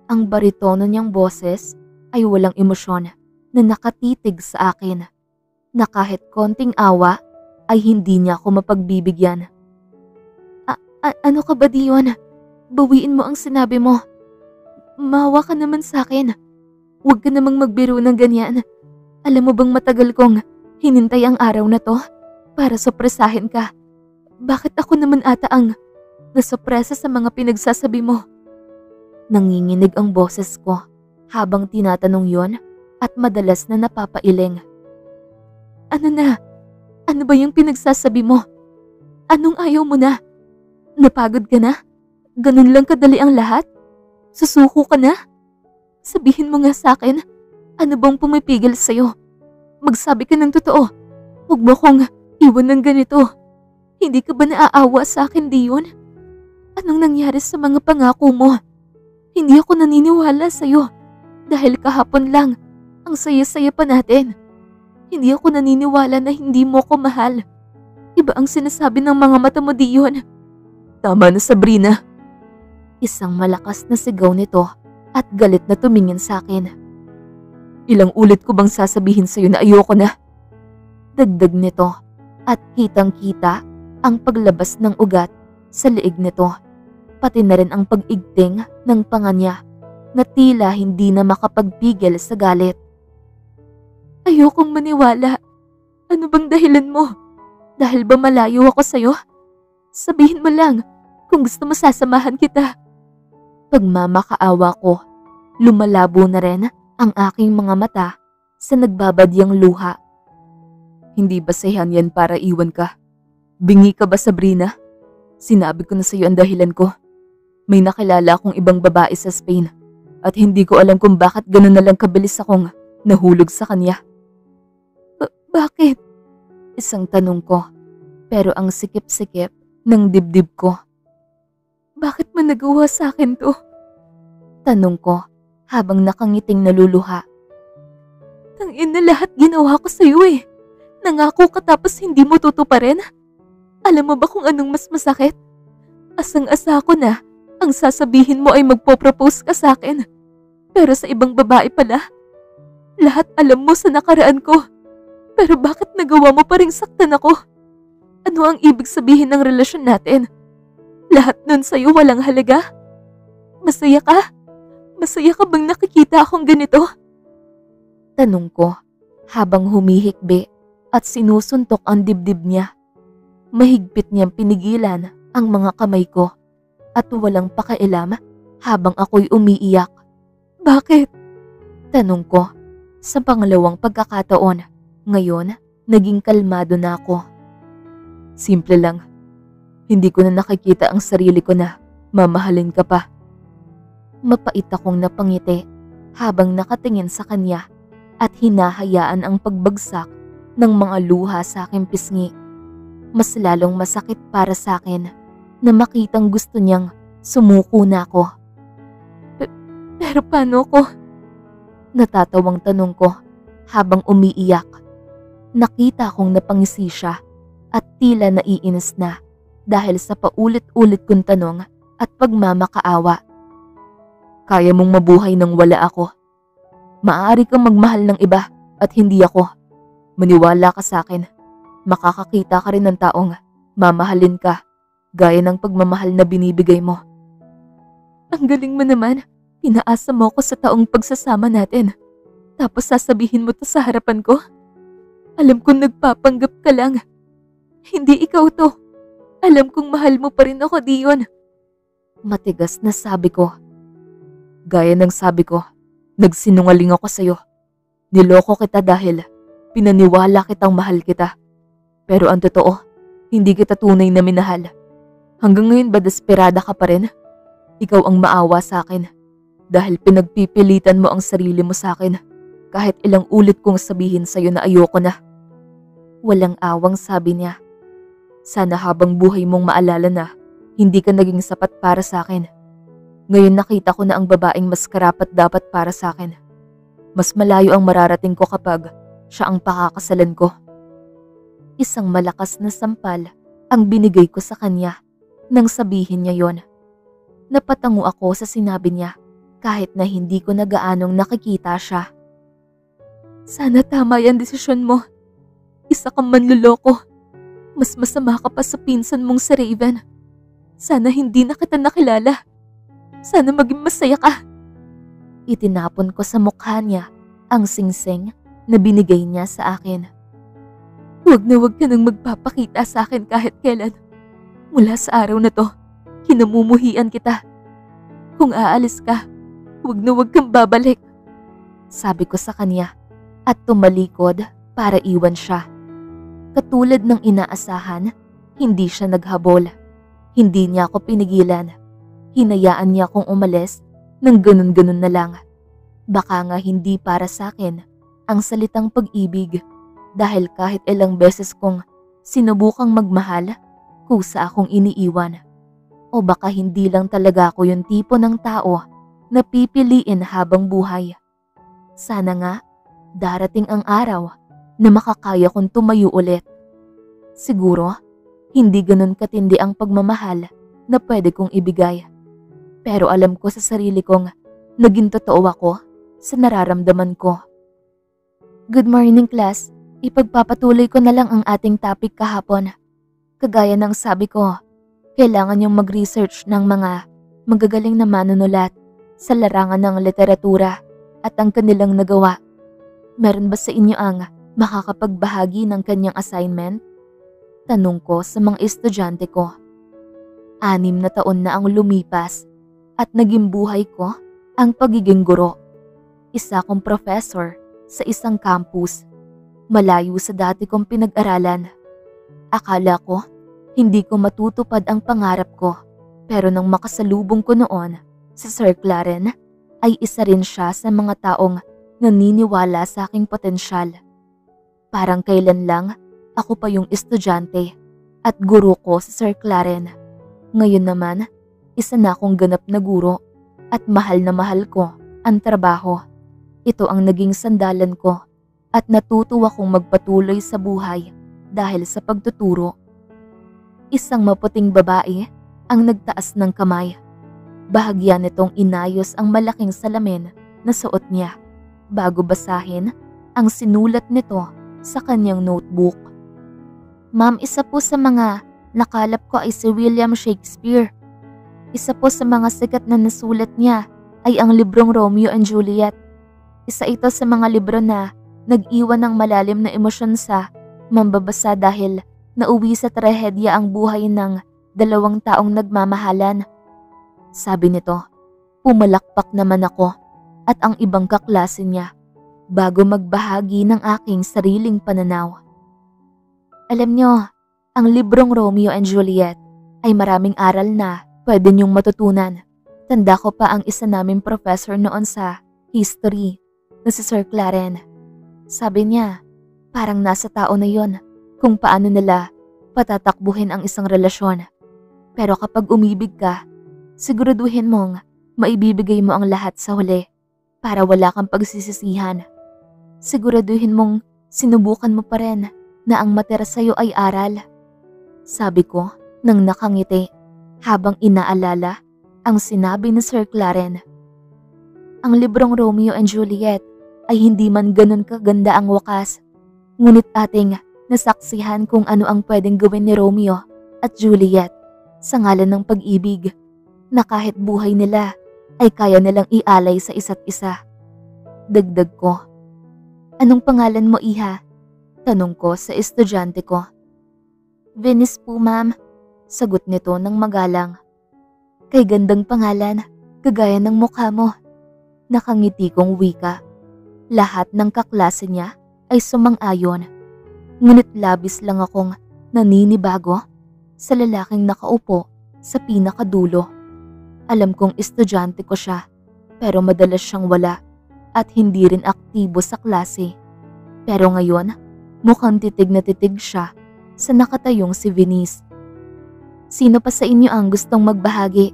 Ang baritono niyang boses ay walang emosyon na nakatitig sa akin na kahit konting awa ay hindi niya ako mapagbibigyan. Ano ka ba, Dion? Bawiin mo ang sinabi mo. Maawa ka naman sa akin. Huwag ka namang magbiro ng ganyan. Alam mo bang matagal kong hinintay ang araw na to para sorpresahin ka? Bakit ako naman ata ang nasorpresa sa mga pinagsasabi mo? Nanginginig ang boses ko habang tinatanong yon at madalas na napapailing. Ano na? Ano ba yung pinagsasabi mo? Anong ayaw mo na? Napagod ka na? Ganun lang kadali ang lahat? Susuko ka na? Sabihin mo nga sa akin, ano bang pumipigil sa'yo? Magsabi ka ng totoo. Huwag mo kong iwan ng ganito. Hindi ka ba naaawa sa akin, Dion? Anong nangyari sa mga pangako mo? Hindi ako naniniwala sa'yo dahil kahapon lang ang saya-saya pa natin. Hindi ako naniniwala na hindi mo ko mahal. Iba ang sinasabi ng mga mata mo, Dion. Tama na, Sabrina. Isang malakas na sigaw nito at galit na tumingin sa akin. Ilang ulit ko bang sasabihin sa'yo na ayoko na? Dagdag nito at kitang-kita ang paglabas ng ugat sa leeg nito. Pati na rin ang pag-igting ng panga niya na tila hindi na makapagpigil sa galit. Ayokong maniwala. Ano bang dahilan mo? Dahil ba malayo ako sa'yo? Sabihin mo lang kung gusto mo sasamahan kita. Pagmamakaawa ko, lumalabo na rin ang aking mga mata sa nagbabadyang luha. Hindi basehan yan para iwan ka. Bingi ka ba, Sabrina? Sinabi ko na sa iyo ang dahilan ko. May nakilala akong ibang babae sa Spain at hindi ko alam kung bakit ganun na lang kabilis akong nahulog sa kanya. Bakit? Isang tanong ko, pero ang sikip-sikip ng dibdib ko. Bakit mo nagawa sa akin to? Tanong ko habang nakangiting naluluha. Tangin na lahat ginawa ko sa'yo eh. Nangako ka tapos hindi mo tutuparin? Alam mo ba kung anong mas masakit? Asang-asa ko na ang sasabihin mo ay magpo-propose ka sa akin. Pero sa ibang babae pala. Lahat alam mo sa nakaraan ko. Pero bakit nagawa mo pa ring saktan ako? Ano ang ibig sabihin ng relasyon natin? Lahat nun sa'yo walang halaga? Masaya ka? Masaya ka bang nakikita akong ganito? Tanong ko habang humihikbi at sinusuntok ang dibdib niya. Mahigpit niyang pinigilan ang mga kamay ko at walang pakialam habang ako'y umiiyak. Bakit? Tanong ko sa pangalawang pagkakataon. Ngayon, naging kalmado na ako. Simple lang. Hindi ko na nakikita ang sarili ko na mamahalin ka pa. Mapait akong napangiti habang nakatingin sa kanya at hinahayaan ang pagbagsak ng mga luha sa aking pisngi. Mas lalong masakit para sa akin na makitang gusto niyang sumuko na ako. Pero paano ko? Natatawang tanong ko habang umiiyak. Nakita kong napangisi siya at tila naiinis na dahil sa paulit-ulit kong tanong at pagmamakaawa. Kaya mong mabuhay nang wala ako. Maaari kang magmahal ng iba at hindi ako. Maniwala ka sa akin. Makakakita ka rin ng taong mamahalin ka gaya ng pagmamahal na binibigay mo. Ang galing mo naman. Pinaasa mo ko sa taong pagsasama natin. Tapos sasabihin mo to sa harapan ko? Alam kong nagpapanggap ka lang. Hindi ikaw to. Alam kong mahal mo pa rin ako, Dion. Matigas na sabi ko. Gaya ng sabi ko, nagsinungaling ako sa'yo. Niloko kita dahil pinaniwala kitang mahal kita. Pero ang totoo, hindi kita tunay na minahal. Hanggang ngayon ba desperada ka pa rin? Ikaw ang maawa sa akin. Dahil pinagpipilitan mo ang sarili mo sa akin. Kahit ilang ulit kong sabihin sa'yo na ayoko na. Walang awang sabi niya. Sana habang buhay mong maalala na hindi ka naging sapat para sa akin. Ngayon nakita ko na ang babaeng mas karapat dapat para sa akin. Mas malayo ang mararating ko kapag siya ang pakakasalan ko. Isang malakas na sampal ang binigay ko sa kanya nang sabihin niya yon. Napatango ako sa sinabi niya kahit na hindi ko na gaanong nakikita siya. Sana tama yung desisyon mo. Isa kang manluloko. Mas masama ka pa sa pinsan mong si Raven. Sana hindi na kita nakilala. Sana maging masaya ka. Itinapon ko sa mukha niya ang singsing na binigay niya sa akin. Huwag na huwag ka nang magpapakita sa akin kahit kailan. Mula sa araw na to, kinamumuhian kita. Kung aalis ka, huwag na huwag kang babalik. Sabi ko sa kanya at tumalikod para iwan siya. Katulad ng inaasahan, hindi siya naghabol. Hindi niya ako pinigilan. Hinayaan niya akong umalis ng ganun-ganun na lang. Baka nga hindi para sa akin ang salitang pag-ibig dahil kahit ilang beses kong sinubukang magmahal, kusa akong iniiwan. O baka hindi lang talaga ako yung tipo ng tao na pipiliin habang buhay. Sana nga, darating ang araw na makakaya kong tumayo ulit. Siguro, hindi ganun katindi ang pagmamahal na pwede kong ibigay. Pero alam ko sa sarili kong naging totoo ako sa nararamdaman ko. Good morning, class. Ipagpapatuloy ko na lang ang ating topic kahapon. Kagaya ng sabi ko, kailangan yung mag-research ng mga magagaling na manunulat sa larangan ng literatura at ang kanilang nagawa. Meron ba sa inyo ang makakapagbahagi ng kanyang assignment? Tanong ko sa mga estudyante ko. 6 na taon na ang lumipas at naging buhay ko ang pagiging guro. Isa akong professor sa isang campus, malayo sa dati kong pinag-aralan. Akala ko, hindi ko matutupad ang pangarap ko, pero nang makasalubong ko noon si Sir Claren, ay isa rin siya sa mga taong naniniwala sa aking potensyal. Parang kailan lang ako pa yung estudyante at guro ko si Sir Claren. Ngayon naman, isa na akong ganap na guro at mahal na mahal ko ang trabaho. Ito ang naging sandalan ko at natutuwa kong magpatuloy sa buhay dahil sa pagtuturo. Isang maputing babae ang nagtaas ng kamay. Bahagya nitong inayos ang malaking salamin na suot niya bago basahin ang sinulat nito sa kanyang notebook. Ma'am, isa po sa mga nakalap ko ay si William Shakespeare. Isa po sa mga sikat na nasulat niya ay ang librong Romeo and Juliet. Isa ito sa mga libro na nag-iwan ng malalim na emosyon sa mambabasa dahil nauwi sa trahedya ang buhay ng dalawang taong nagmamahalan. Sabi nito, pumalakpak naman ako at ang ibang kaklase niya bago magbahagi ng aking sariling pananaw. Alam nyo, ang librong Romeo and Juliet ay maraming aral na pwede niyong matutunan. Tanda ko pa ang isa naming professor noon sa history na si Sir Claren. Sabi niya, parang nasa tao na yon kung paano nila patatakbuhin ang isang relasyon. Pero kapag umibig ka, siguraduhin mong maibibigay mo ang lahat sa huli para wala kang pagsisisihan. Siguraduhin mong sinubukan mo pa rin na ang matira sa'yo ay aral. Sabi ko nang nakangiti habang inaalala ang sinabi ni Sir Claren. Ang librong Romeo and Juliet ay hindi man ganun kaganda ang wakas, ngunit ating nasaksihan kung ano ang pwedeng gawin ni Romeo at Juliet sa ngalan ng pag-ibig na kahit buhay nila ay kaya nilang ialay sa isa't isa. Dagdag ko, anong pangalan mo, iha? Tanong ko sa estudyante ko. Venice po, ma'am, sagot nito ng magalang. Kay gandang pangalan, kagaya ng mukha mo. Nakangiti kong wika. Lahat ng kaklase niya ay sumang-ayon. Ngunit labis lang akong naninibago sa lalaking nakaupo sa pinakadulo. Alam kong estudyante ko siya, pero madalas siyang wala at hindi rin aktibo sa klase. Pero ngayon, mukhang titig na titig siya sa nakatayong si Venice. Sino pa sa inyo ang gustong magbahagi?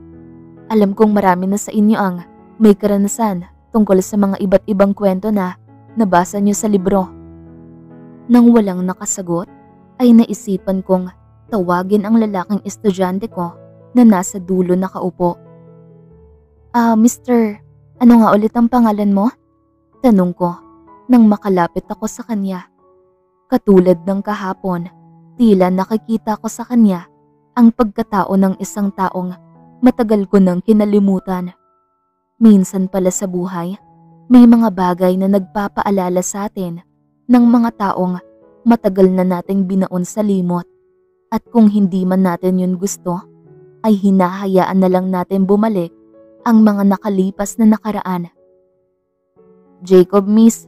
Alam kong marami na sa inyo ang may karanasan tungkol sa mga iba't ibang kwento na nabasa niyo sa libro. Nang walang nakasagot, ay naisipan kong tawagin ang lalaking estudyante ko na nasa dulo nakaupo. Mister, ano nga ulit ang pangalan mo? Tanong ko nang makalapit ako sa kanya. Katulad ng kahapon, tila nakikita ko sa kanya ang pagkatao ng isang taong matagal ko nang kinalimutan. Minsan pala sa buhay, may mga bagay na nagpapaalala sa atin ng mga taong matagal na nating binaon sa limot. At kung hindi man natin yun gusto, ay hinahayaan na lang natin bumalik ang mga nakalipas na nakaraan. Jacob, miss,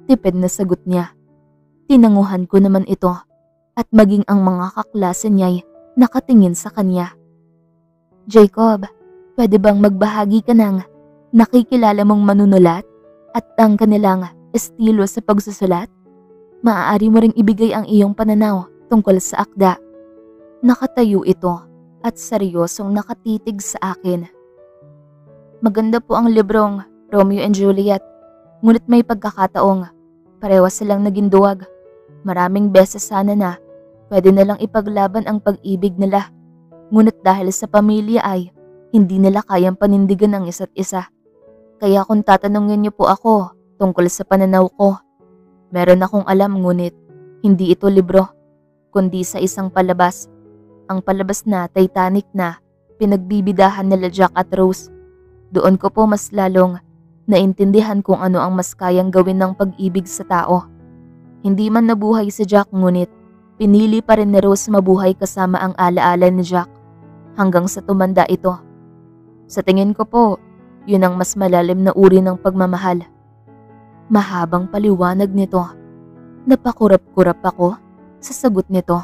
tipid na sagot niya. Tinanguhan ko naman ito at maging ang mga kaklase niya'y nakatingin sa kanya. Jacob, pwede bang magbahagi ka ng nakikilala mong manunulat at ang kanilang estilo sa pagsusulat? Maaari mo ring ibigay ang iyong pananaw tungkol sa akda. Nakatayo ito at seryosong nakatitig sa akin. Maganda po ang librong Romeo and Juliet, ngunit may pagkakataong pareho silang naging duwag. Maraming beses sana na pwede nalang ipaglaban ang pag-ibig nila, ngunit dahil sa pamilya ay hindi nila kayang panindigan ang isa't isa. Kaya kung tatanungin niyo po ako tungkol sa pananaw ko, meron akong alam ngunit hindi ito libro, kundi sa isang palabas. Ang palabas na Titanic na pinagbibidahan nila Jack at Rose. Doon ko po mas lalong naintindihan kung ano ang mas kayang gawin ng pag-ibig sa tao. Hindi man nabuhay si Jack ngunit pinili pa rin ni Rose mabuhay kasama ang alaala ni Jack hanggang sa tumanda ito. Sa tingin ko po, yun ang mas malalim na uri ng pagmamahal. Mahabang paliwanag nito. Napakurap-kurap ako sa sagot nito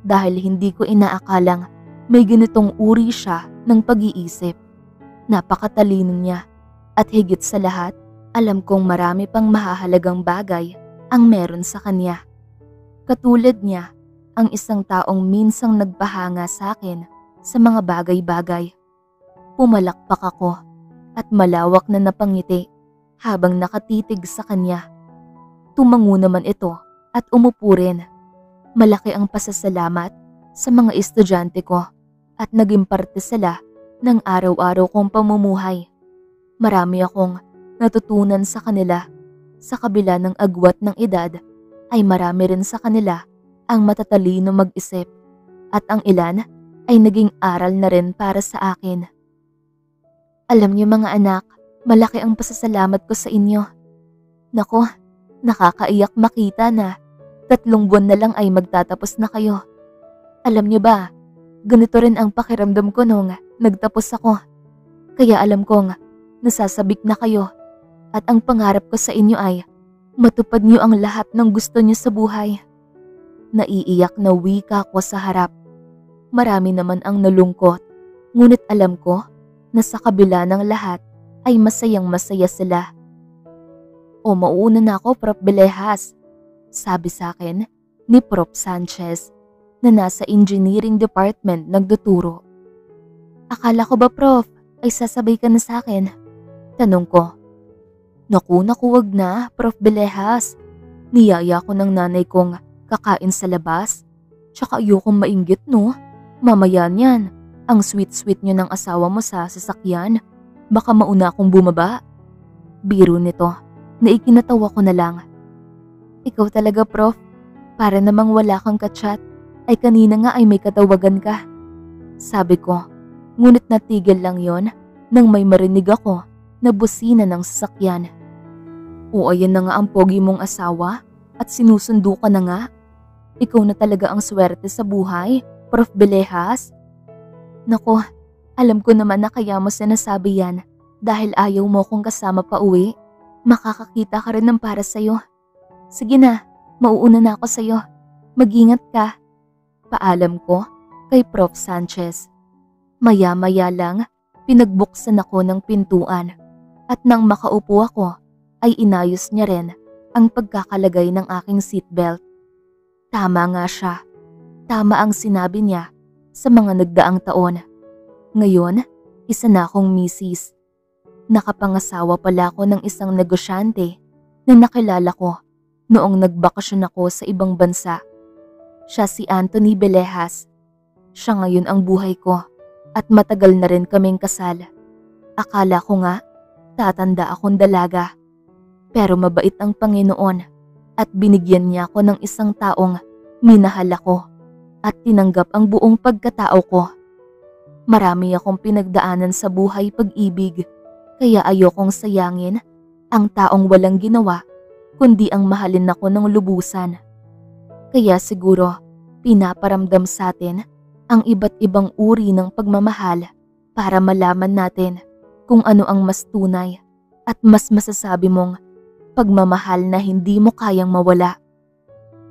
dahil hindi ko inaakalang may ganitong uri siya ng pag-iisip. Napakatalino niya at higit sa lahat, alam kong marami pang mahahalagang bagay ang meron sa kanya. Katulad niya, ang isang taong minsang nagpahanga sa akin sa mga bagay-bagay. Pumalakpak ako at malawak na napangiti habang nakatitig sa kanya. Tumango naman ito at umupo rin. Malaki ang pasasalamat sa mga estudyante ko at naging parte sila ng araw-araw kong pamumuhay. Marami akong natutunan sa kanila. Sa kabila ng agwat ng edad, ay marami rin sa kanila ang matatalino mag-isip at ang ilan ay naging aral na rin para sa akin. Alam niyo mga anak, malaki ang pasasalamat ko sa inyo. Nako, nakakaiyak makita na 3 buwan na lang ay magtatapos na kayo. Alam niyo ba, ganito rin ang pakiramdam ko nung nagtapos ako. Kaya alam kong nasasabik na kayo at ang pangarap ko sa inyo ay matupad niyo ang lahat ng gusto niyo sa buhay. Naiiyak na wika ko sa harap. Marami naman ang nalungkot, ngunit alam ko na sa kabila ng lahat ay masayang masaya sila. O mauna na ako, Prof. Belehas, sabi sa akin ni Prof. Sanchez na nasa engineering department nagtuturo. Akala ko ba, Prof, ay sasabay ka na sa akin? Tanong ko. Naku, wag na, Prof. Belehas. Niyaya ko ng nanay kong kakain sa labas. Tsaka ayokong mainggit, no? Mamaya niyan, ang sweet-sweet niyo ng asawa mo sa sasakyan. Baka mauna akong bumaba. Biro nito na ikinatawa ko na lang. Ikaw talaga, Prof. Para namang wala kang kachat, ay kanina nga ay may katawagan ka. Sabi ko, ngunit natigil lang yon nang may marinig ako na busina ng sasakyan. O ayan na nga ang pogi mong asawa at sinusundo ka na nga. Ikaw na talaga ang swerte sa buhay, Prof. Belehas. Nako, alam ko naman na kaya mo sinasabi yan dahil ayaw mo kong kasama pa uwi. Makakakita ka rin ng para sa'yo. Sige na, mauuna na ako sa'yo. Mag-ingat ka. Paalam ko kay Prof. Sanchez. Maya-maya lang, pinagbuksan ako ng pintuan at nang makaupo ako, ay inayos niya rin ang pagkakalagay ng aking seatbelt. Tama nga siya. Tama ang sinabi niya sa mga nagdaang taon. Ngayon, isa na akong misis. Nakapangasawa pala ako ng isang negosyante na nakilala ko noong nagbakasyon ako sa ibang bansa. Siya si Anthony Belehas. Siya ngayon ang buhay ko at matagal na rin kaming kasal. Akala ko nga, tatanda akong dalaga. Pero mabait ang Panginoon at binigyan niya ako ng isang taong minahal ako at tinanggap ang buong pagkatao ko. Marami akong pinagdaanan sa buhay pag-ibig, kaya ayokong sayangin ang taong walang ginawa kundi ang mahalin ako ng lubusan. Kaya siguro pinaparamdam sa atin ang iba't ibang uri ng pagmamahal para malaman natin kung ano ang mas tunay at mas masasabi mong pagmamahal na hindi mo kayang mawala.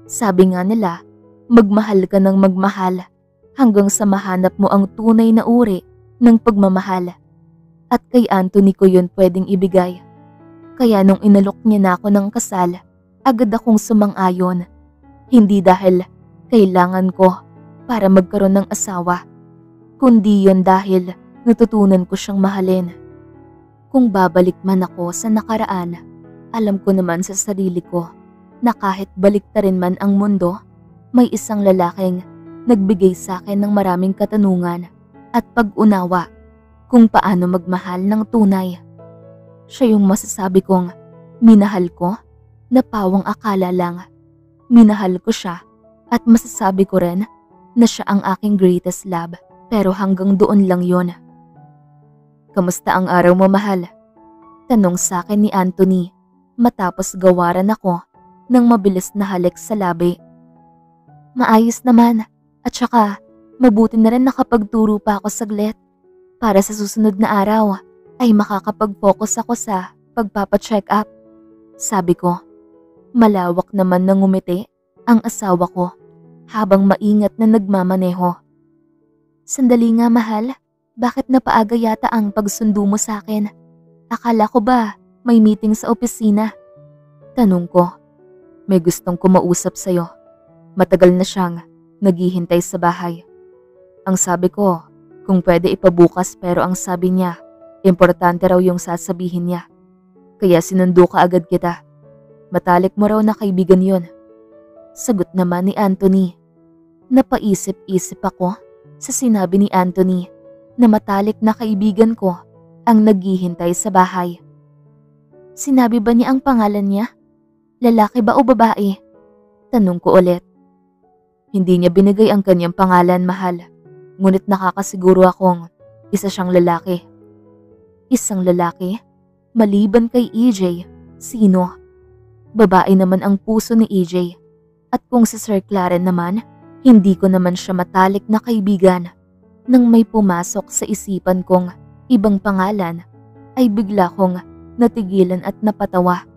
Sabi nga nila, magmahal ka ng magmahal hanggang sa mahanap mo ang tunay na uri ng pagmamahal. At kay Anthony ko yun pwedeng ibigay. Kaya nung inalok niya na ako ng kasal, agad akong sumang-ayon. Hindi dahil kailangan ko para magkaroon ng asawa, kundi yun dahil natutunan ko siyang mahalin. Kung babalik man ako sa nakaraan, alam ko naman sa sarili ko na kahit baliktarin man ang mundo, may isang lalaking nagbigay sa akin ng maraming katanungan at pag-unawa kung paano magmahal ng tunay. Siya yung masasabi kong minahal ko na pawang akala lang. Minahal ko siya at masasabi ko rin na siya ang aking greatest love, pero hanggang doon lang yon. Kamusta ang araw mo, mahal? Tanong sa akin ni Anthony matapos gawaran ako ng mabilis na halik sa labi. Maayos naman at saka mabuti na rin nakapagturo pa ako saglit para sa susunod na araw ay makakapag-focus ako sa pagpapa-check up. Sabi ko. Malawak naman na ngumiti ang asawa ko habang maingat na nagmamaneho. Sandali nga mahal, bakit napaaga yata ang pagsundo mo sa akin? Akala ko ba may meeting sa opisina? Tanong ko. May gustong kumausap sa'yo. Matagal na siyang naghihintay sa bahay. Ang sabi ko, kung pwede ipabukas pero ang sabi niya, importante raw yung sasabihin niya. Kaya sinundo ka agad kita. Matalik mo raw na kaibigan yun. Sagot naman ni Anthony. Napaisip-isip ako sa sinabi ni Anthony na matalik na kaibigan ko ang naghihintay sa bahay. Sinabi ba niya ang pangalan niya? Lalaki ba o babae? Tanong ko ulit. Hindi niya binigay ang kanyang pangalan, mahal. Ngunit nakakasiguro akong isa siyang lalaki. Isang lalaki? Maliban kay EJ, sino? Babae naman ang puso ni EJ. At kung si Sir Claren naman, hindi ko naman siya matalik na kaibigan. Nang may pumasok sa isipan kong ibang pangalan, ay bigla kong natigilan at napatawa.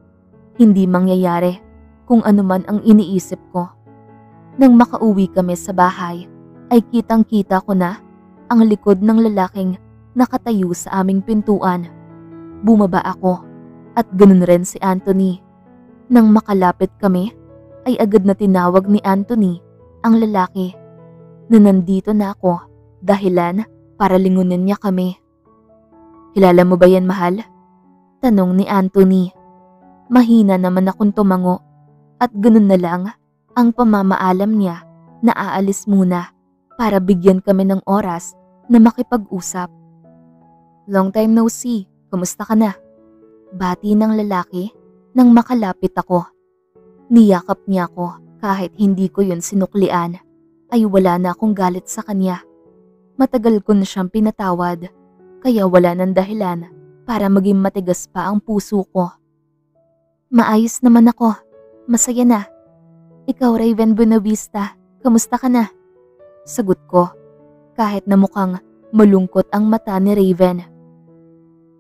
Hindi mangyayari kung ano man ang iniisip ko. Nang makauwi kami sa bahay, ay kitang-kita ko na ang likod ng lalaking nakatayo sa aming pintuan. Bumaba ako at ganun rin si Anthony. Nang makalapit kami, ay agad na tinawag ni Anthony ang lalaki na nandito na ako dahilan para lingunin niya kami. Kilala mo ba yan, mahal? Tanong ni Anthony. Mahina naman akong tumango at ganun na lang ang pamamaalam niya na aalis muna para bigyan kami ng oras na makipag-usap. Long time no see, kumusta ka na? Bati ng lalaki nang makalapit ako. Niyakap niya ako kahit hindi ko yun sinuklian, ay wala na akong galit sa kanya. Matagal ko na siyang pinatawad, kaya wala nang dahilan para maging matigas pa ang puso ko. Maayos naman ako, masaya na. Ikaw, Raven Buenavista, kamusta ka na? Sagot ko, kahit na mukhang malungkot ang mata ni Raven.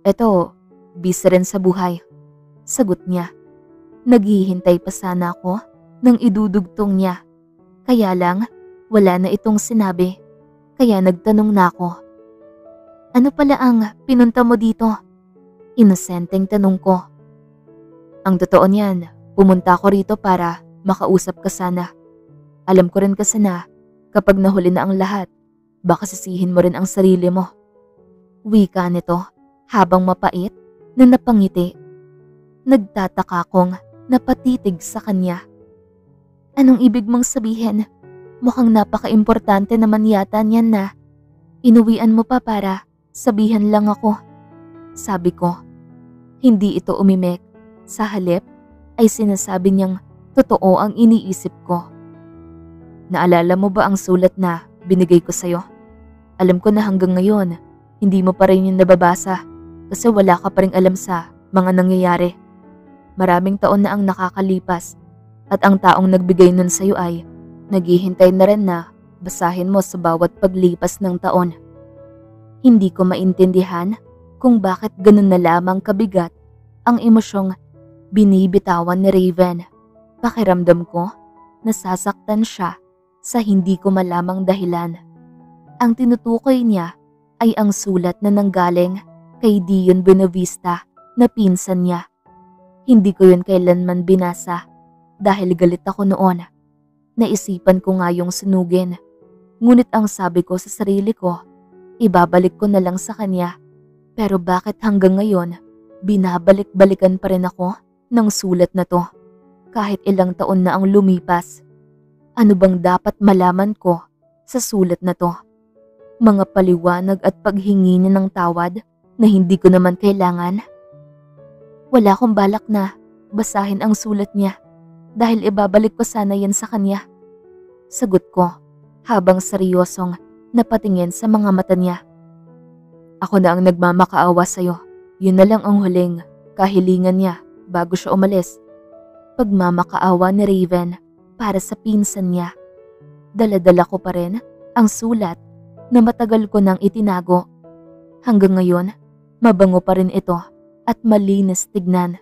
Eto, busy rin sa buhay. Sagot niya. Naghihintay pa sana ako nang idudugtong niya. Kaya lang, wala na itong sinabi. Kaya nagtanong na ako. Ano pala ang pinunta mo dito? Inosenteng tanong ko. Ang totoo niyan, pumunta ako rito para makausap ka sana. Alam ko rin kasi na kapag nahuli na ang lahat, baka sisihin mo rin ang sarili mo. Wika nito habang mapait na napangiti. Nagtataka akong napatitig sa kanya. Anong ibig mong sabihin? Mukhang napaka-importante naman yata niyan na inuwian mo pa para sabihan lang ako. Sabi ko, hindi ito umimik. Sa halip ay sinasabi niyang totoo ang iniisip ko. Naalala mo ba ang sulat na binigay ko sa'yo? Alam ko na hanggang ngayon, hindi mo pa rin yung nababasa kasi wala ka pa rin alam sa mga nangyayari. Maraming taon na ang nakakalipas at ang taong nagbigay nun sa'yo ay naghihintay na rin na basahin mo sa bawat paglipas ng taon. Hindi ko maintindihan kung bakit ganun na lamang kabigat ang emosyong binibitawan ni Raven. Pakiramdam ko, nasasaktan siya sa hindi ko malamang dahilan. Ang tinutukoy niya ay ang sulat na nanggaling kay Dion Buenavista na pinsan niya. Hindi ko yun kailanman binasa dahil galit ako noon. Naisipan ko nga yung sunugin. Ngunit ang sabi ko sa sarili ko, ibabalik ko na lang sa kanya. Pero bakit hanggang ngayon, binabalik-balikan pa rin ako ng sulat na to? Kahit ilang taon na ang lumipas. Ano bang dapat malaman ko sa sulat na to? Mga paliwanag at paghingi niya ng tawad na hindi ko naman kailangan? Wala akong balak na basahin ang sulat niya dahil ibabalik ko sana yan sa kanya. Sagot ko habang seryosong napatingin sa mga mata niya. Ako na ang nagmamakaawa sa'yo. Yun na lang ang huling kahilingan niya bago siya umalis. Pagmamakaawa ni Raven para sa pinsan niya. Dala-dala ko pa rin ang sulat na matagal ko nang itinago. Hanggang ngayon, mabango pa rin ito at malinis tignan.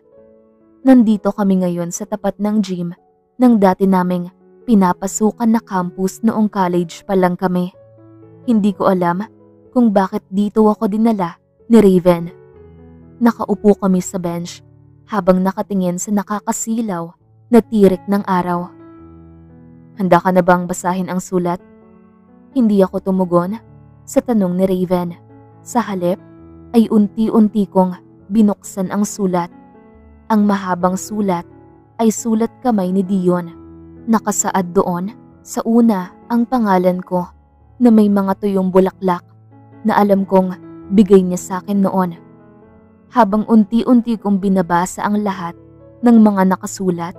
Nandito kami ngayon sa tapat ng gym ng dati naming pinapasukan na campus noong college pa lang kami. Hindi ko alam kung bakit dito ako dinala ni Raven. Nakaupo kami sa bench habang nakatingin sa nakakasilaw na tirik ng araw. Handa ka na bang basahin ang sulat? Hindi ako tumugon sa tanong ni Raven. Sa halip ay unti-unti kong binuksan ang sulat. Ang mahabang sulat ay sulat kamay ni Dion. Nakasaad doon sa una ang pangalan ko na may mga tuyong bulaklak na alam kong bigay niya sa akin noon. Habang unti-unti kong binabasa ang lahat ng mga nakasulat,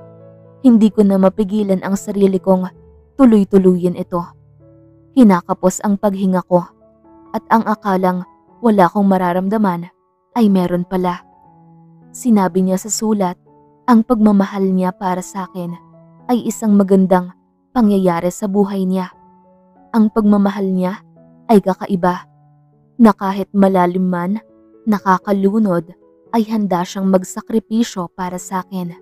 hindi ko na mapigilan ang sarili kong tuloy-tuluyin ito. Kinakapos ang paghinga ko at ang akalang wala akong mararamdaman ay meron pala. Sinabi niya sa sulat, ang pagmamahal niya para sa akin ay isang magandang pangyayari sa buhay niya. Ang pagmamahal niya ay kakaiba na kahit malalim man, nakakalunod, ay handa siyang magsakripisyo para sa akin.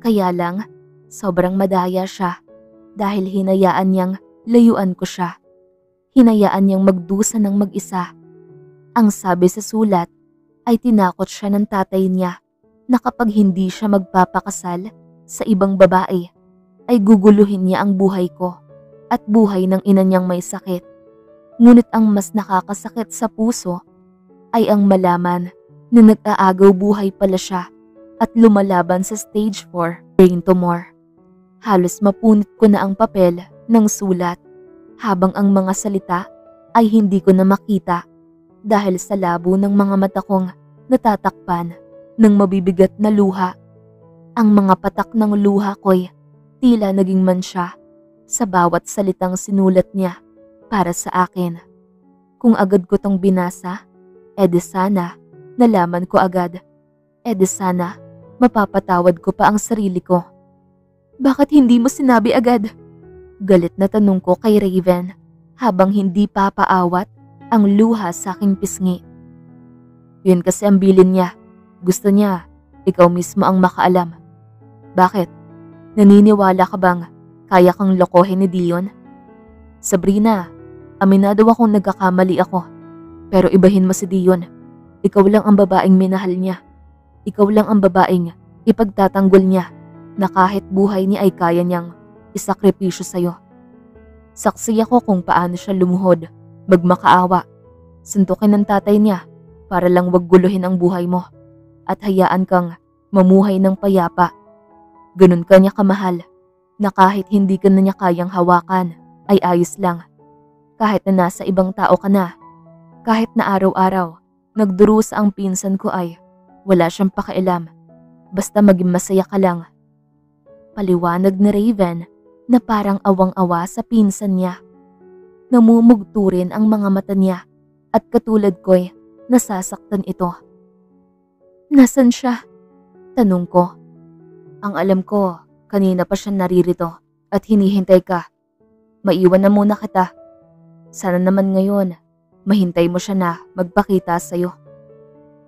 Kaya lang, sobrang madaya siya dahil hinayaan niyang layuan ko siya. Hinayaan niyang magdusa ng mag-isa. Ang sabi sa sulat ay tinakot siya ng tatay niya na kapag hindi siya magpapakasal sa ibang babae, ay guguluhin niya ang buhay ko at buhay ng ina niyang may sakit. Ngunit ang mas nakakasakit sa puso ay ang malaman na nag-aagaw buhay pala siya at lumalaban sa stage 4 brain tumor. Halos mapunit ko na ang papel ng sulat habang ang mga salita ay hindi ko na makita dahil sa labo ng mga mata kong natatakpan ng mabibigat na luha. Ang mga patak ng luha ko'y tila naging mansya sa bawat salitang sinulat niya para sa akin. Kung agad ko tong binasa, edi sana nalaman ko agad. Edi sana mapapatawad ko pa ang sarili ko. Bakit hindi mo sinabi agad? Galit na tanong ko kay Raven habang hindi papaawat ang luha sa aking pisngi. Yun kasi ang bilin niya. Gusto niya, ikaw mismo ang makaalam. Bakit? Naniniwala ka bang kaya kang lokohin ni Dion? Sabrina, aminado akong nagkakamali ako. Pero ibahin mo si Dion. Ikaw lang ang babaeng minahal niya. Ikaw lang ang babaeng ipagtatanggol niya na kahit buhay niya ay kaya niyang isakripisyo sa'yo. Saksi ako kung paano siya lumuhod, magmakaawa, suntukin ng tatay niya para lang wag guluhin ang buhay mo at hayaan kang mamuhay ng payapa. Ganun ka niya kamahal na kahit hindi ka na niya kayang hawakan ay ayos lang. Kahit na nasa ibang tao ka na, kahit na araw-araw nagdurusa ang pinsan ko ay wala siyang pakialam. Basta maging masaya ka lang. Paliwanag ni Raven na parang awang-awa sa pinsan niya. Namumugto rin ang mga mata niya at katulad ko'y nasasaktan ito. Nasaan siya? Tanong ko. Ang alam ko, kanina pa siya naririto at hinihintay ka. Maiwan na muna kita. Sana naman ngayon, mahintay mo siya na magpakita sa'yo.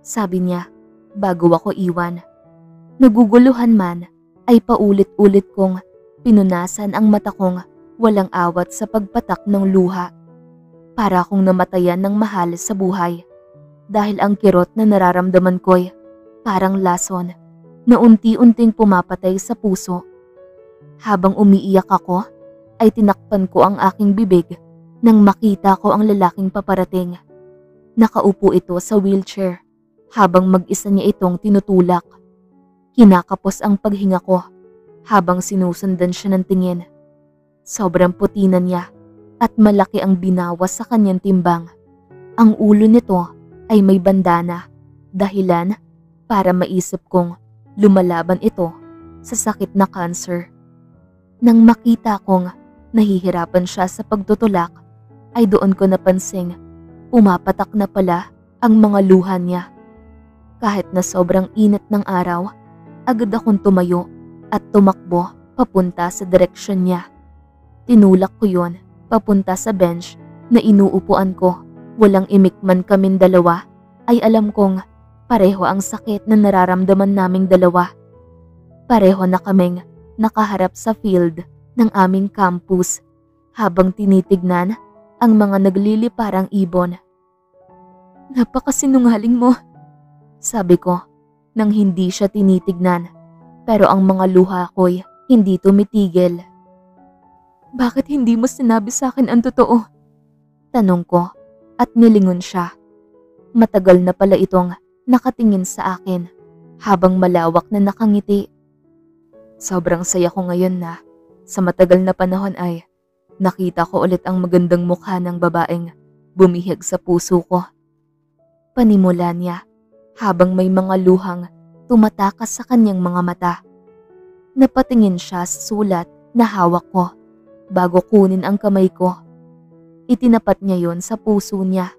Sabi niya, bago ako iwan. Naguguluhan man, ay paulit-ulit kong pinunasan ang mata kong walang awat sa pagpatak ng luha. Para akong namatayan ng mahal sa buhay. Dahil ang kirot na nararamdaman ko'y parang lason na unti-unting pumapatay sa puso. Habang umiiyak ako, ay tinakpan ko ang aking bibig nang makita ko ang lalaking paparating. Nakaupo ito sa wheelchair habang mag-isa niya itong tinutulak. Kinakapos ang paghinga ko habang sinusundan siya ng tingin. Sobrang puti na niya at malaki ang binawas sa kanyang timbang. Ang ulo nito ay may bandana, dahilan para maisip kong lumalaban ito sa sakit na cancer. Nang makita kong nahihirapan siya sa pagtutulak, ay doon ko napansing pumapatak na pala ang mga luha niya. Kahit na sobrang init ng araw, agad akong tumayo at tumakbo papunta sa direksyon niya. Tinulak ko yon papunta sa bench na inuupuan ko. Walang imikman kaming dalawa, ay alam kong pareho ang sakit na nararamdaman naming dalawa. Pareho na kaming nakaharap sa field ng aming campus habang tinitignan ang mga nagliliparang ibon. Napakasinungaling mo, Sabi ko nang hindi siya tinitignan, pero ang mga luha ko'y hindi tumitigil. bakit hindi mo sinabi sa akin ang totoo? Tanong ko at nilingon siya. Matagal na pala itong nakatingin sa akin habang malawak na nakangiti. Sobrang saya ko ngayon na sa matagal na panahon ay nakita ko ulit ang magandang mukha ng babaeng bumihag sa puso ko. Panimula niya habang may mga luhang tumatakas sa kanyang mga mata. Napatingin siya sa sulat na hawak ko bago kunin ang kamay ko. Itinapat niya yon sa puso niya.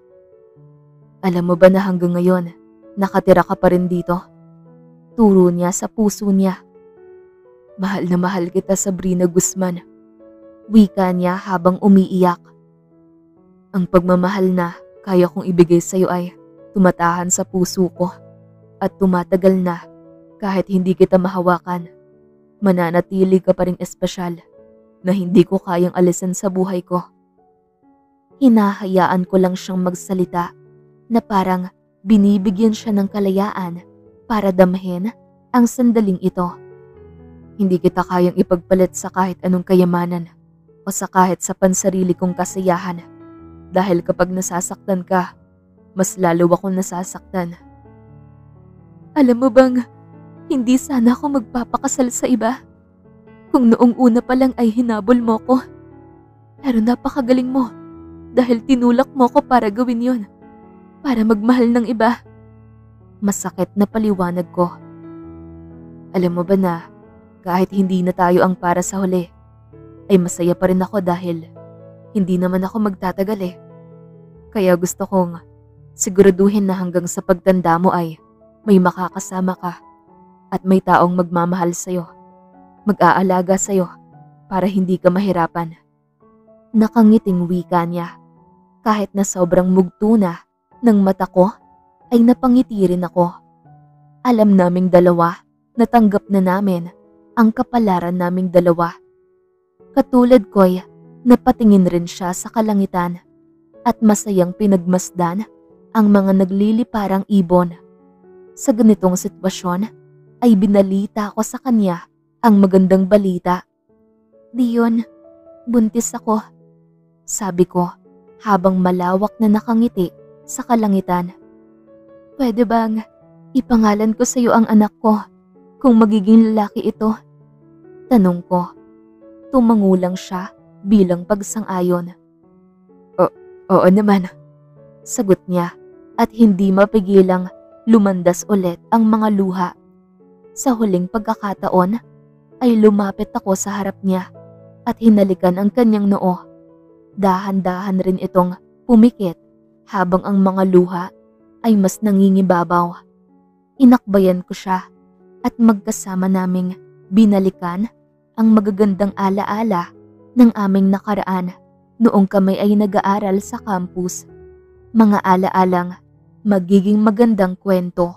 Alam mo ba na hanggang ngayon, nakatira ka pa rin dito? Turo niya sa puso niya. Mahal na mahal kita, Sabrina Guzman. Wika niya habang umiiyak. Ang pagmamahal na kaya kong ibigay sa'yo ay tumatahan sa puso ko at tumatagal na kahit hindi kita mahawakan. Mananatili ka pa ring espesyal na hindi ko kayang alisan sa buhay ko. Hinahayaan ko lang siyang magsalita na parang binibigyan siya ng kalayaan para damhin ang sandaling ito. Hindi kita kayang ipagpalit sa kahit anong kayamanan o sa kahit sa pansarili kong kasiyahan. Dahil kapag nasasaktan ka, mas lalo akong nasasaktan. Alam mo bang, hindi sana ako magpapakasal sa iba. Kung noong una pa lang ay hinabol mo ko. Pero napakagaling mo dahil tinulak mo ko para gawin yon. Para magmahal ng iba. Masakit na paliwanag ko. Alam mo ba na kahit hindi na tayo ang para sa huli, ay masaya pa rin ako dahil hindi naman ako magtatagal eh. Kaya gusto kong siguraduhin na hanggang sa pagtanda mo ay may makakasama ka at may taong magmamahal sa'yo, mag-aalaga sa'yo para hindi ka mahirapan. Nakangiting wika niya. Kahit na sobrang mugto na ng mata ko, ay napangiti rin ako. Alam naming dalawa, natanggap na namin ang kapalaran naming dalawa. Katulad ko'y napatingin rin siya sa kalangitan at masayang pinagmasdan ang mga nagliliparang ibon. Sa ganitong sitwasyon ay binalita ko sa kanya ang magandang balita. Dion, buntis ako, sabi ko habang malawak na nakangiti sa kalangitan. Pwede bang ipangalan ko sa iyo ang anak ko kung magiging lalaki ito? Tanong ko. Tumangulang siya bilang pagsang-ayon. Oo naman, sagot niya at hindi mapigilang lumandas ulit ang mga luha. Sa huling pagkakataon ay lumapit ako sa harap niya at hinalikan ang kanyang noo. Dahan-dahan rin itong pumikit habang ang mga luha ay mas nangingibabaw. Inakbayan ko siya at magkasama naming binalikan ang magagandang alaala ng aming nakaraan noong kami ay nag-aaral sa campus. Mga alaalang magiging magandang kwento.